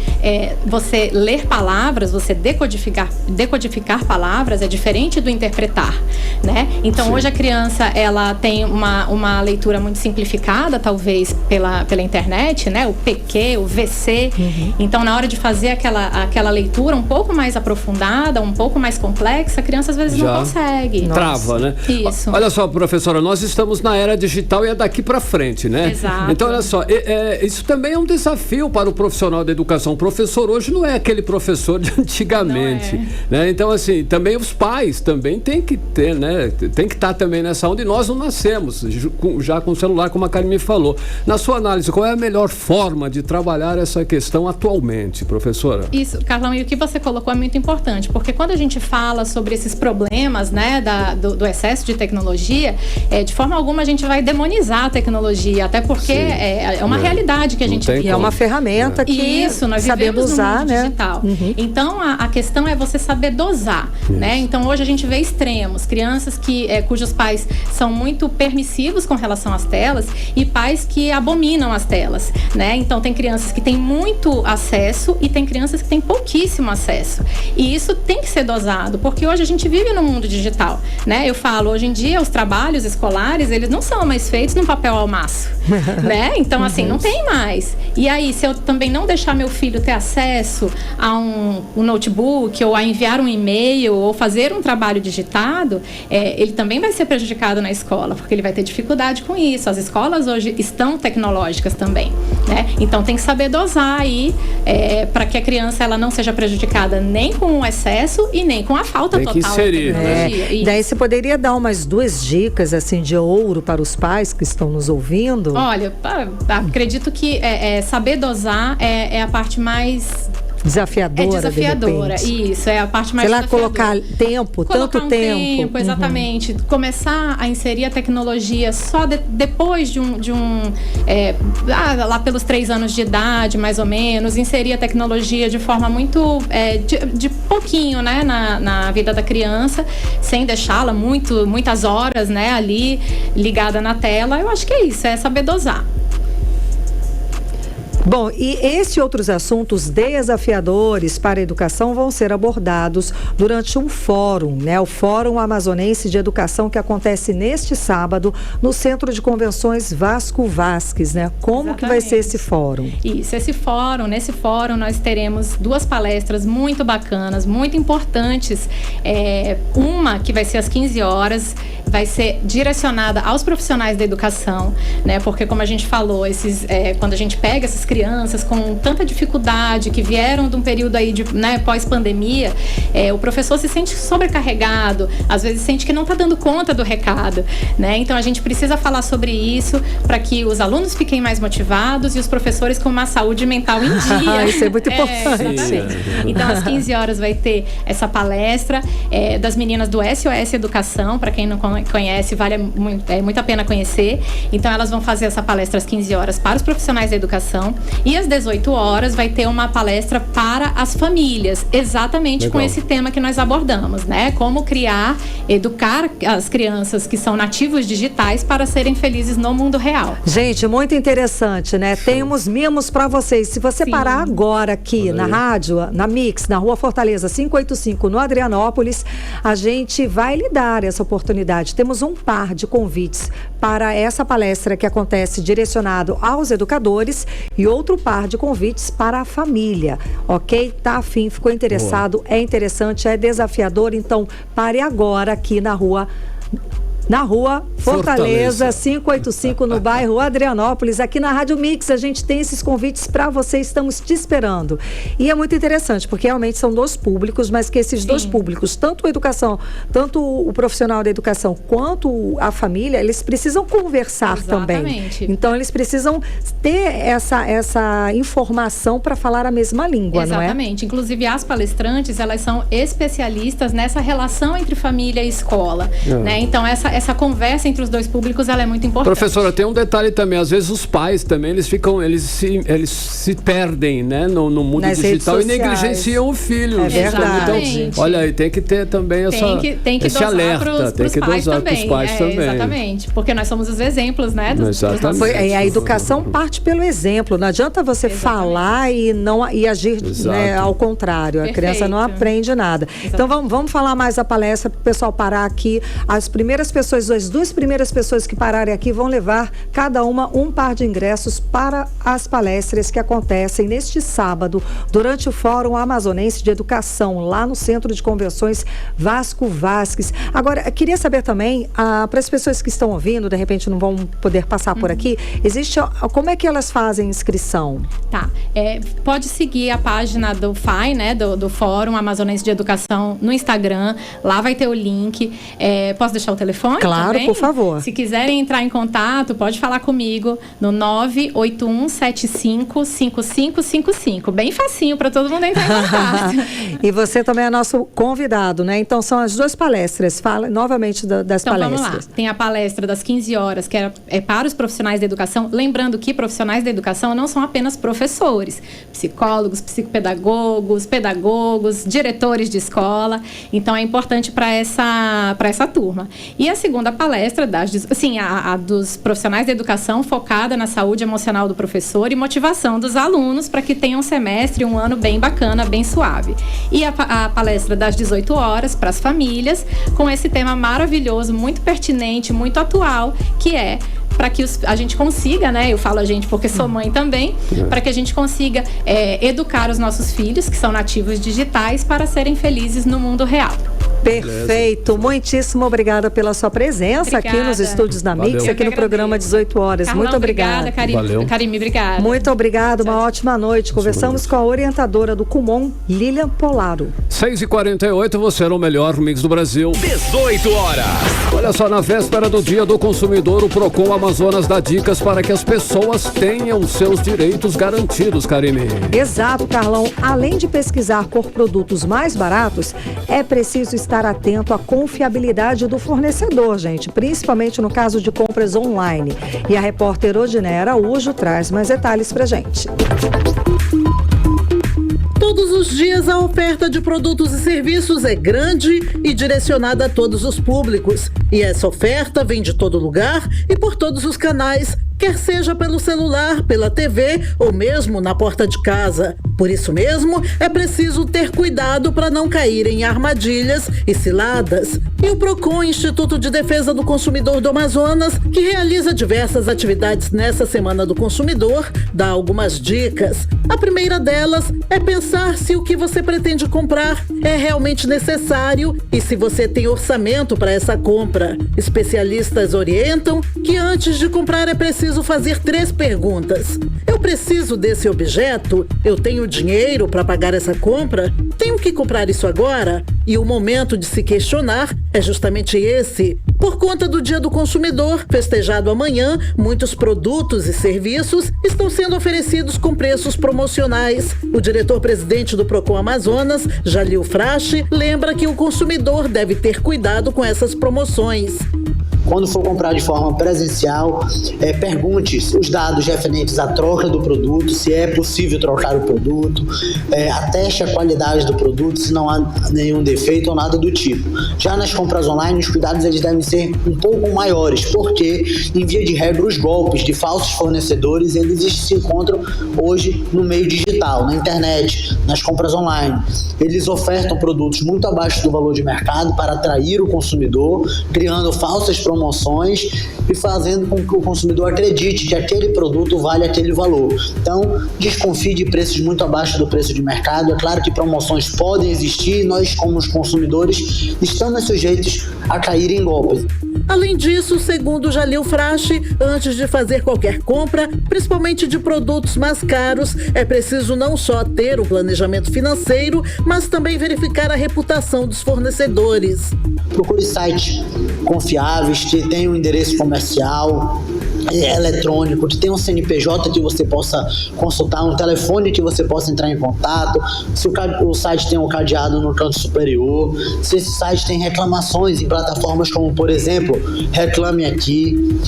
você ler palavras, você decodificar palavras é diferente do interpretar, né? Então, Sim. Hoje a criança, ela tem uma leitura muito simplificada, talvez pela internet, né? O PQ, o VC. Uhum. Então, na hora de fazer aquela leitura um pouco mais aprofundada, um pouco mais complexa, a criança às vezes não consegue. Trava, né? Isso. Olha só, professora, nós estamos na era digital e é daqui para frente, né? Exato. Então, olha só, isso também é um desafio para o profissional da educação. O professor hoje não é aquele professor de antigamente, né? Então, assim, também os pais também têm que ter, né? Tem que estar também nessa onda, e nós não nascemos já com o celular, como a Karime falou. Na sua análise, qual é a melhor forma de trabalhar essa questão atualmente, professora? Isso, Carlão, e o que você colocou é muito importante, porque quando a gente fala sobre esses problemas, né, do excesso de tecnologia, de forma alguma a gente vai demonizar a tecnologia, até porque é uma realidade que a gente vive. É uma ferramenta que nós sabemos usar, no mundo digital. Uhum. Então, a questão é você saber dosar, né? Então, hoje a gente vê extremos, crianças cujos pais são muito permissivos com relação às telas e pais que abominam as telas, né? Então, tem crianças que têm muito acesso e tem crianças que têm pouquíssimo acesso. E isso tem que ser dosado, porque hoje a gente vive no mundo digital, né? Eu falo, hoje em dia, os trabalhos escolares, eles não são mais feitos num papel almaço, né? Então, assim, não tem mais. E aí, se eu também não deixar meu filho ter acesso a um notebook ou a enviar um e-mail ou fazer um trabalho digitado, ele também vai ser prejudicado na escola, porque ele vai ter dificuldade com isso. As escolas hoje estão tecnológicas também, né? Então, tem que saber dosar aí para que a criança ela não seja prejudicada nem com o excesso e nem com a falta total de tecnologia. Daí você poderia dar umas 2 dicas assim de ouro para os pais que estão nos ouvindo? Olha, acredito que saber dosar é a parte mais desafiadora. É desafiadora, isso, é a parte mais desafiadora. Colocar tempo, tanto tempo. Exatamente. Começar a inserir a tecnologia só depois de lá pelos 3 anos de idade, mais ou menos, inserir a tecnologia de forma muito, de pouquinho, né, na vida da criança, sem deixá-la muitas horas, né, ali ligada na tela. Eu acho que é isso, é saber dosar. Bom, e esses e outros assuntos desafiadores para a educação vão ser abordados durante um fórum, né? O Fórum Amazonense de Educação, que acontece neste sábado no Centro de Convenções Vasco Vasques, né? Como que vai ser esse fórum? Isso, nesse fórum nós teremos 2 palestras muito bacanas, muito importantes. Uma que vai ser às 15 horas, vai ser direcionada aos profissionais da educação, né? Porque como a gente falou, quando a gente pega essas crianças com tanta dificuldade, que vieram de um período aí de, né, pós-pandemia, o professor se sente sobrecarregado, às vezes sente que não está dando conta do recado, né? Então a gente precisa falar sobre isso para que os alunos fiquem mais motivados e os professores com uma saúde mental em dia. Isso é muito importante. Exatamente. Então às 15 horas vai ter essa palestra das meninas do SOS Educação, para quem não conhece, vale muito a pena conhecer. Então elas vão fazer essa palestra às 15 horas para os profissionais da educação. E às 18 horas vai ter uma palestra para as famílias, exatamente com esse tema que nós abordamos, né? Como educar as crianças que são nativos digitais para serem felizes no mundo real. Gente, muito interessante, né? Temos mimos para vocês. Se você parar agora aqui na rádio, na Mix, na Rua Fortaleza 585, no Adrianópolis, a gente vai lhe dar essa oportunidade. Temos um par de convites para essa palestra que acontece direcionado aos educadores e outro par de convites para a família, ok? Tá afim, ficou interessado, é interessante, é desafiador, então pare agora aqui na Rua Fortaleza 585, no bairro Adrianópolis, aqui na Rádio Mix. A gente tem esses convites para você, estamos te esperando. E é muito interessante, porque realmente são 2 públicos, mas que esses 2 públicos, tanto a educação, tanto o profissional da educação quanto a família, eles precisam conversar também. Então eles precisam ter essa informação para falar a mesma língua, não é? Exatamente. Inclusive as palestrantes, elas são especialistas nessa relação entre família e escola, né? Então essa essa conversa entre os dois públicos, ela é muito importante. Professora, tem um detalhe também, às vezes os pais também, eles se perdem, né, no mundo nas digital e negligenciam o filho. É verdade. Então, olha aí, tem que ter também esse alerta, tem que dosar para os pais também. Exatamente, porque nós somos os exemplos, né? A educação parte pelo exemplo, não adianta você falar e agir, né, ao contrário, a criança não aprende nada. Então vamos falar mais da palestra para o pessoal parar aqui. As duas primeiras pessoas que pararem aqui vão levar cada uma um par de ingressos para as palestras que acontecem neste sábado durante o Fórum Amazonense de Educação, lá no Centro de Convenções Vasco Vasques. Agora, queria saber também, para as pessoas que estão ouvindo, de repente não vão poder passar por aqui, como é que elas fazem inscrição? Tá, pode seguir a página do FAI, né, do Fórum Amazonense de Educação no Instagram, lá vai ter o link. Posso deixar o telefone? Claro, também? Por favor. Se quiserem entrar em contato, pode falar comigo no 981755555. Bem facinho para todo mundo entrar em contato. E você também é nosso convidado, né? Então são as duas palestras. Fala novamente das palestras. Vamos lá. Tem a palestra das 15 horas, que é para os profissionais da educação. Lembrando que profissionais da educação não são apenas professores, psicólogos, psicopedagogos, pedagogos, diretores de escola. Então é importante para essa turma. E a segunda palestra, a dos profissionais da educação, focada na saúde emocional do professor e motivação dos alunos para que tenham um semestre, um ano bem bacana, bem suave. E a palestra das 18 horas para as famílias, com esse tema maravilhoso, muito pertinente, muito atual, que é para que a gente consiga, né? Eu falo a gente porque sou mãe também, para que a gente consiga educar os nossos filhos, que são nativos digitais, para serem felizes no mundo real. Perfeito, muitíssimo obrigada pela sua presença aqui nos estúdios da Mix, aqui no programa 18 horas. Carlão, muito obrigada. Karime, obrigada. Muito obrigada, uma ótima noite. Conversamos com a orientadora do Kumon, Lilian Polaro. 6h48, você era o melhor mix do Brasil. 18 horas. Olha só, na véspera do Dia do Consumidor, o Procon Amazonas dá dicas para que as pessoas tenham seus direitos garantidos, Karime. Exato, Carlão. Além de pesquisar por produtos mais baratos, é preciso estar atento à confiabilidade do fornecedor, gente, principalmente no caso de compras online. E a repórter Odiné Araújo traz mais detalhes pra gente. Todos os dias a oferta de produtos e serviços é grande e direcionada a todos os públicos. E essa oferta vem de todo lugar e por todos os canais, quer seja pelo celular, pela TV ou mesmo na porta de casa. Por isso mesmo, é preciso ter cuidado para não cair em armadilhas e ciladas. E o Procon, Instituto de Defesa do Consumidor do Amazonas, que realiza diversas atividades nessa Semana do Consumidor, dá algumas dicas. A primeira delas é pensar se o que você pretende comprar é realmente necessário e se você tem orçamento para essa compra. Especialistas orientam que antes de comprar é preciso fazer 3 perguntas. Eu preciso desse objeto? Eu tenho dinheiro para pagar essa compra? Tenho que comprar isso agora? E o momento de se questionar é justamente esse. Por conta do Dia do Consumidor, festejado amanhã, muitos produtos e serviços estão sendo oferecidos com preços promocionais. O diretor-presidente do Procon Amazonas, Jalil Frache, lembra que o consumidor deve ter cuidado com essas promoções. Quando for comprar de forma presencial, pergunte os dados referentes à troca do produto, se é possível trocar o produto, ateste a qualidade do produto, se não há nenhum defeito ou nada do tipo. Já nas compras online, os cuidados eles devem ser um pouco maiores, porque, em via de regra, os golpes de falsos fornecedores, eles se encontram hoje no meio digital, na internet, nas compras online. Eles ofertam produtos muito abaixo do valor de mercado para atrair o consumidor, criando falsas promoções e fazendo com que o consumidor acredite que aquele produto vale aquele valor. Então, desconfie de preços muito abaixo do preço de mercado. É claro que promoções podem existir e nós, como os consumidores, estamos sujeitos a cair em golpes. Além disso, segundo Jalil Frache, antes de fazer qualquer compra, principalmente de produtos mais caros, é preciso não só ter um planejamento financeiro, mas também verificar a reputação dos fornecedores. Procure sites confiáveis, que tenham um endereço comercial, eletrônico, que tenha um CNPJ que você possa consultar, um telefone que você possa entrar em contato, se o site tem um cadeado no canto superior, se esse site tem reclamações em plataformas como, por exemplo, Reclame Aqui.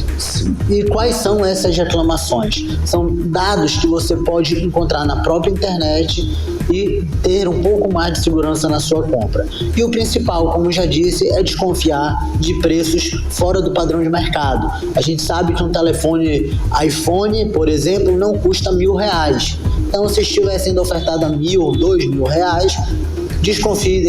E quais são essas reclamações? São dados que você pode encontrar na própria internet e ter um pouco mais de segurança na sua compra. E o principal, como já disse, é desconfiar de preços fora do padrão de mercado. A gente sabe que um telefone iPhone, por exemplo, não custa R$1.000. Então, se estiver sendo ofertado a R$1.000 ou R$2.000, desconfie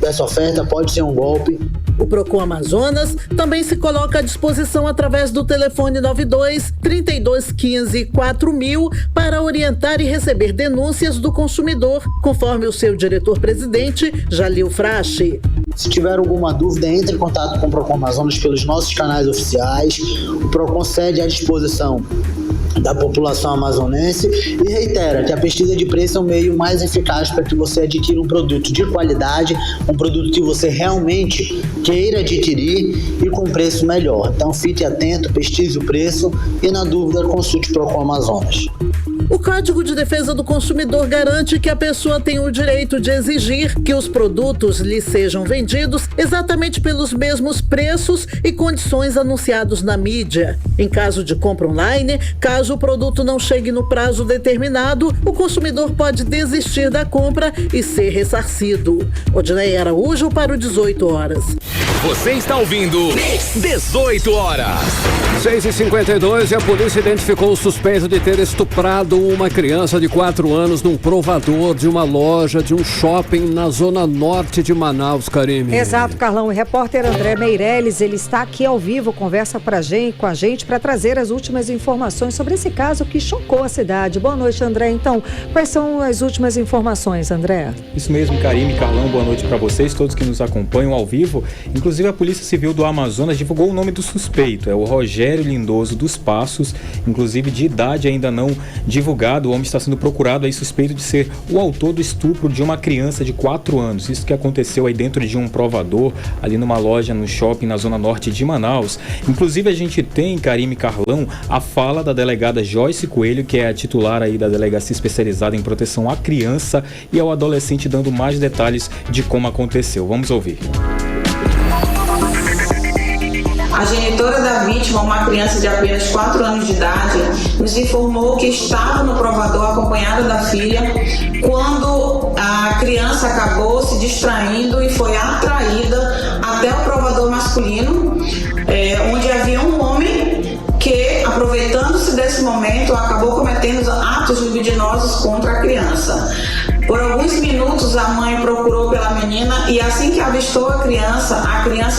dessa oferta, pode ser um golpe. O Procon Amazonas também se coloca à disposição através do telefone 92-3215-4000 para orientar e receber denúncias do consumidor, conforme o seu diretor-presidente, Jalil Frache. Se tiver alguma dúvida, entre em contato com o Procon Amazonas pelos nossos canais oficiais. O Procon cede à disposição da população amazonense e reitera que a pesquisa de preço é o meio mais eficaz para que você adquira um produto de qualidade, um produto que você realmente queira adquirir e com preço melhor. Então fique atento, pesquise o preço e, na dúvida, consulte o Procon Amazonas. O Código de Defesa do Consumidor garante que a pessoa tem o direito de exigir que os produtos lhe sejam vendidos exatamente pelos mesmos preços e condições anunciados na mídia. Em caso de compra online, caso o produto não chegue no prazo determinado, o consumidor pode desistir da compra e ser ressarcido. Odinei Araújo para o 18 horas. Você está ouvindo 18 horas. 6h52 e a polícia identificou o suspeito de ter estuprado uma criança de 4 anos num provador de uma loja de um shopping na zona norte de Manaus, Karime. Exato, Carlão. O repórter André Meirelles, ele está aqui ao vivo, conversa com a gente para trazer as últimas informações sobre esse caso que chocou a cidade. Boa noite, André. Então, quais são as últimas informações, André? Isso mesmo, Karime, Carlão, boa noite para vocês, todos que nos acompanham ao vivo. Inclusive, a Polícia Civil do Amazonas divulgou o nome do suspeito, é o Rogério Lindoso dos Passos, inclusive de idade ainda não divulgado. O homem está sendo procurado aí suspeito de ser o autor do estupro de uma criança de 4 anos. Isso que aconteceu aí dentro de um provador, ali numa loja no shopping na zona norte de Manaus. Inclusive, a gente tem, Karime, Carlão, a fala da delegada Joyce Coelho, que é a titular aí da delegacia especializada em proteção à criança e ao adolescente, dando mais detalhes de como aconteceu. Vamos ouvir. A genitora da vítima, uma criança de apenas 4 anos de idade, nos informou que estava no provador acompanhada da filha quando a criança acabou se distraindo e foi atraída até o provador masculino, onde havia um homem que, aproveitando-se desse momento, acabou cometendo atos libidinosos contra a criança. Por alguns minutos, a mãe procurou pela menina e, assim que avistou a criança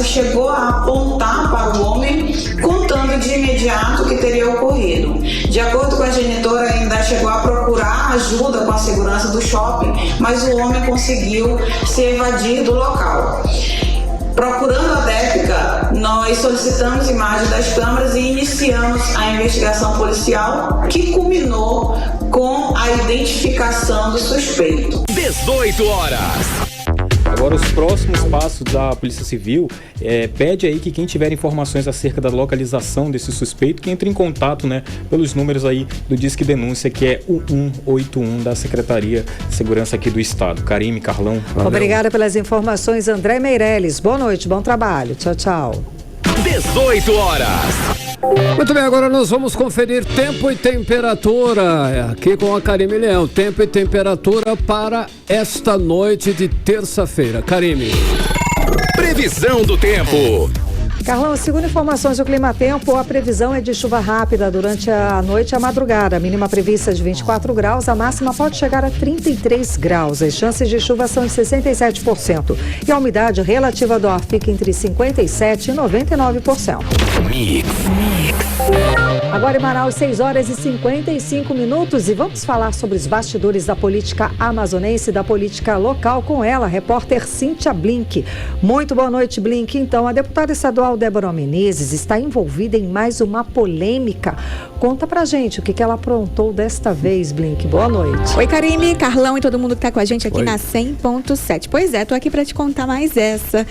chegou a apontar para o homem, contando de imediato o que teria ocorrido. De acordo com a genitora, ainda chegou a procurar ajuda com a segurança do shopping, mas o homem conseguiu se evadir do local. Procurando a DEPCA, nós solicitamos imagens das câmeras e iniciamos a investigação policial, que culminou com a identificação do suspeito. 18 horas. Agora, os próximos passos da Polícia Civil pede aí que quem tiver informações acerca da localização desse suspeito, que entre em contato, né, pelos números aí do Disque Denúncia, que é o 181 da Secretaria de Segurança aqui do Estado. Karime, Carlão. Valeu. Obrigada pelas informações, André Meirelles. Boa noite, bom trabalho. Tchau, tchau. 18 horas. Muito bem, agora nós vamos conferir tempo e temperatura aqui com a Karime Leão. Tempo e temperatura para esta noite de terça-feira. Karime. Previsão do tempo. Carlão, segundo informações do Climatempo, a previsão é de chuva rápida durante a noite e a madrugada. A mínima prevista é de 24 graus, a máxima pode chegar a 33 graus. As chances de chuva são de 67%. E a umidade relativa do ar fica entre 57% e 99%. Mix. Agora em Manaus, 6h55 e vamos falar sobre os bastidores da política amazonense e da política local com ela, a repórter Cíntia Blink. Muito boa noite, Blink. Então, a deputada estadual Débora Menezes está envolvida em mais uma polêmica. Conta pra gente o que ela aprontou desta vez, Blink. Boa noite. Oi, Karime, Carlão e todo mundo que tá com a gente aqui. Oi. Na 100.7. Pois é, tô aqui pra te contar mais essa.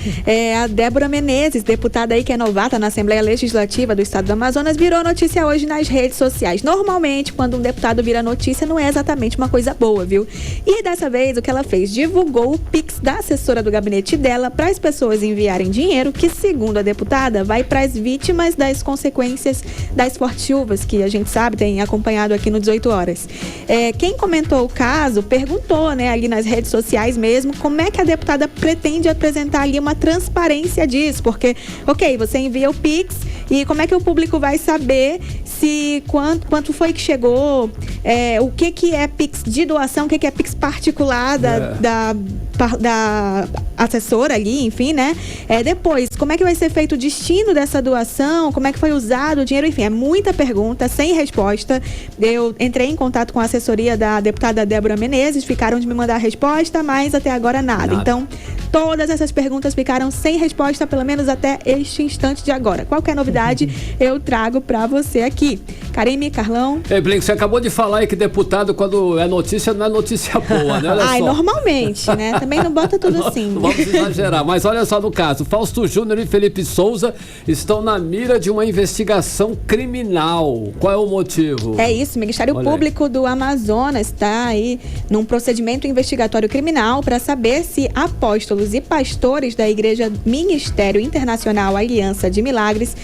A Débora Menezes, deputada aí que é novata na Assembleia Legislativa do Estado do Amazonas, virou notícia hoje nas redes sociais. Normalmente, quando um deputado vira notícia, não é exatamente uma coisa boa, viu? E dessa vez, o que ela fez? Divulgou o Pix da assessora do gabinete dela para as pessoas enviarem dinheiro que, segundo a deputada, vai para as vítimas das consequências das fortes chuvas, que a gente sabe, tem acompanhado aqui no 18 Horas. Quem comentou o caso perguntou, né, ali nas redes sociais mesmo, como é que a deputada pretende apresentar ali uma transparência disso, porque, ok, você envia o Pix e como é que o público vai saber se quanto foi que chegou, o que é Pix de doação, o que é Pix particular da assessora ali, enfim, né? Depois, como é que vai ser feito o destino dessa doação, como é que foi usado o dinheiro, enfim, é muita pergunta, sem resposta. Eu entrei em contato com a assessoria da deputada Débora Menezes, ficaram de me mandar a resposta, mas até agora nada. Então, todas essas perguntas ficaram sem resposta, pelo menos até este instante de agora. Qualquer novidade, eu trago pra você aqui. Karime, Carlão. Ei, Blink, você acabou de falar aí que deputado, quando é notícia, não é notícia boa, né? Olha só. Normalmente, né? Também não bota tudo assim. Não vamos exagerar, mas olha só no caso. Fausto Júnior e Felipe Souza estão na mira de uma investigação criminal. Qual é o motivo? É isso, o Ministério Público do Amazonas está aí num procedimento investigatório criminal para saber se apóstolos e pastores da Igreja Ministério Internacional Aliança de Milagres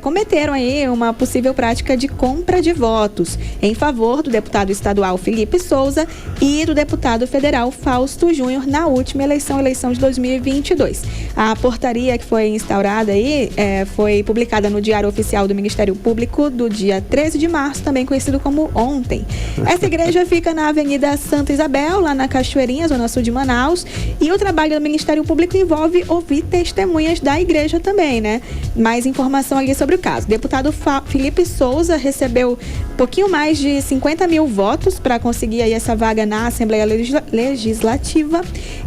cometeram aí uma possível prática de compra de votos em favor do deputado estadual Felipe Souza e do deputado federal Fausto Júnior na última eleição de 2022. A portaria que foi instaurada aí foi publicada no Diário Oficial do Ministério Público do dia 13 de março, também conhecido como ontem. Essa igreja fica na Avenida Santa Isabel, lá na Cachoeirinha, zona sul de Manaus, e o trabalho do Ministério Público envolve ouvir testemunhas da igreja também, né? Mais informação ali sobre o caso. O deputado Felipe Souza recebeu um pouquinho mais de 50 mil votos para conseguir aí essa vaga na Assembleia Legislativa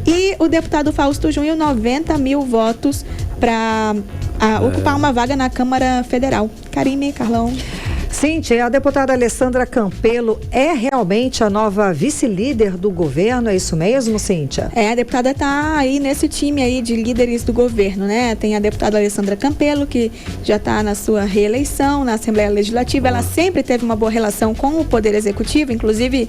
e o deputado Fausto Júnior 90 mil votos para ocupar uma vaga na Câmara Federal. Karime, Carlão. Cíntia, a deputada Alessandra Campelo é realmente a nova vice-líder do governo, é isso mesmo, Cíntia? A deputada está aí nesse time aí de líderes do governo, né? Tem a deputada Alessandra Campelo, que já está na sua reeleição na Assembleia Legislativa. Ela sempre teve uma boa relação com o Poder Executivo, inclusive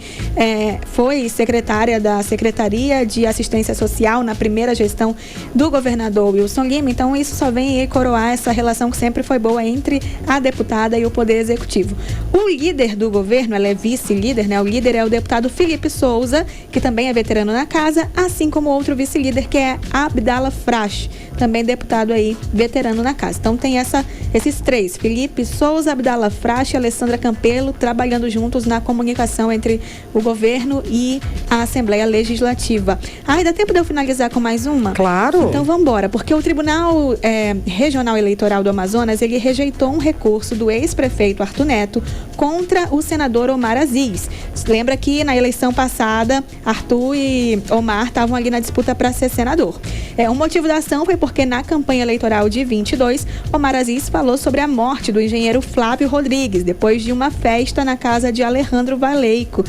foi secretária da Secretaria de Assistência Social na primeira gestão do governador Wilson Lima. Então, isso só vem coroar essa relação que sempre foi boa entre a deputada e o Poder Executivo. O líder do governo, ela é vice-líder, né? O líder é o deputado Felipe Souza, que também é veterano na casa, assim como outro vice-líder, que é Abdala Frasch, também deputado aí, veterano na casa. Então tem esses três, Felipe Souza, Abdala Frasch e Alessandra Campelo, trabalhando juntos na comunicação entre o governo e a Assembleia Legislativa. Dá tempo de eu finalizar com mais uma? Claro. Então vamos embora, porque o Tribunal Regional Eleitoral do Amazonas, ele rejeitou um recurso do ex-prefeito Arthur Neto contra o senador Omar Aziz. Lembra que na eleição passada, Arthur e Omar estavam ali na disputa para ser senador. O motivo da ação foi porque na campanha eleitoral de 22, Omar Aziz falou sobre a morte do engenheiro Flávio Rodrigues, depois de uma festa na casa de Alejandro Valeico,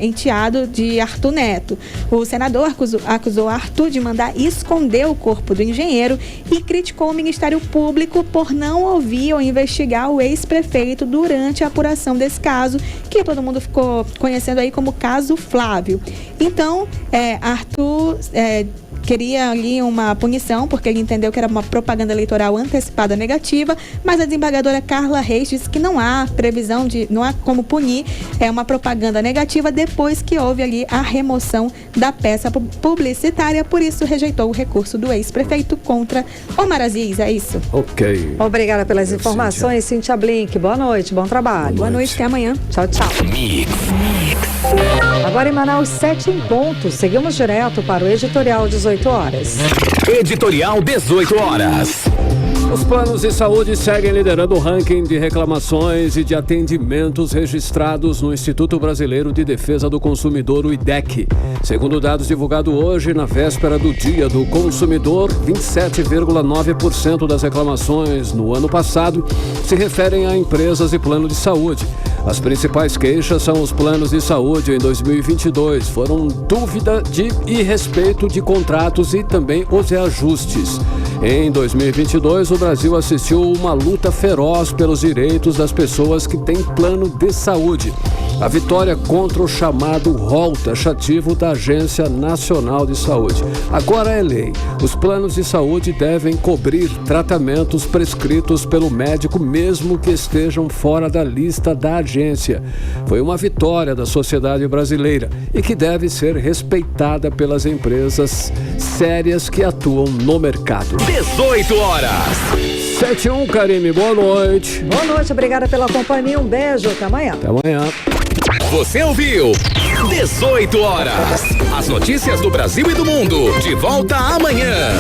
enteado de Arthur Neto. O senador acusou Arthur de mandar esconder o corpo do engenheiro e criticou o Ministério Público por não ouvir ou investigar o ex-prefeito durante a apuração desse caso, que todo mundo ficou conhecendo aí como caso Flávio. Então, Arthur queria ali uma punição, porque ele entendeu que era uma propaganda eleitoral antecipada negativa, mas a desembargadora Carla Reis disse que não há previsão não há como punir uma propaganda negativa depois que houve ali a remoção da peça publicitária, por isso rejeitou o recurso do ex-prefeito contra Omar Aziz, é isso. Ok. Obrigada pelas informações, Cíntia Blink. Boa noite, bom trabalho. Boa noite, até amanhã. Tchau, tchau. Agora em Manaus, 7 em ponto. Seguimos direto para o editorial 18 horas. Editorial 18 horas. Os planos de saúde seguem liderando o ranking de reclamações e de atendimentos registrados no Instituto Brasileiro de Defesa do Consumidor, o IDEC. Segundo dados divulgados hoje, na véspera do Dia do Consumidor, 27,9% das reclamações no ano passado se referem a empresas e plano de saúde. As principais queixas são os planos de saúde em 2022. Foram dúvida e respeito de contratos e também os reajustes. Em 2022, o Brasil assistiu uma luta feroz pelos direitos das pessoas que têm plano de saúde. A vitória contra o chamado rol taxativo da Agência Nacional de Saúde. Agora é lei. Os planos de saúde devem cobrir tratamentos prescritos pelo médico, mesmo que estejam fora da lista da agência. Foi uma vitória da sociedade brasileira e que deve ser respeitada pelas empresas sérias que atuam no mercado. 18 horas. 7-1, Karime, boa noite. Boa noite, obrigada pela companhia, um beijo, até amanhã. Até amanhã. Você ouviu 18 horas. As notícias do Brasil e do mundo. De volta amanhã.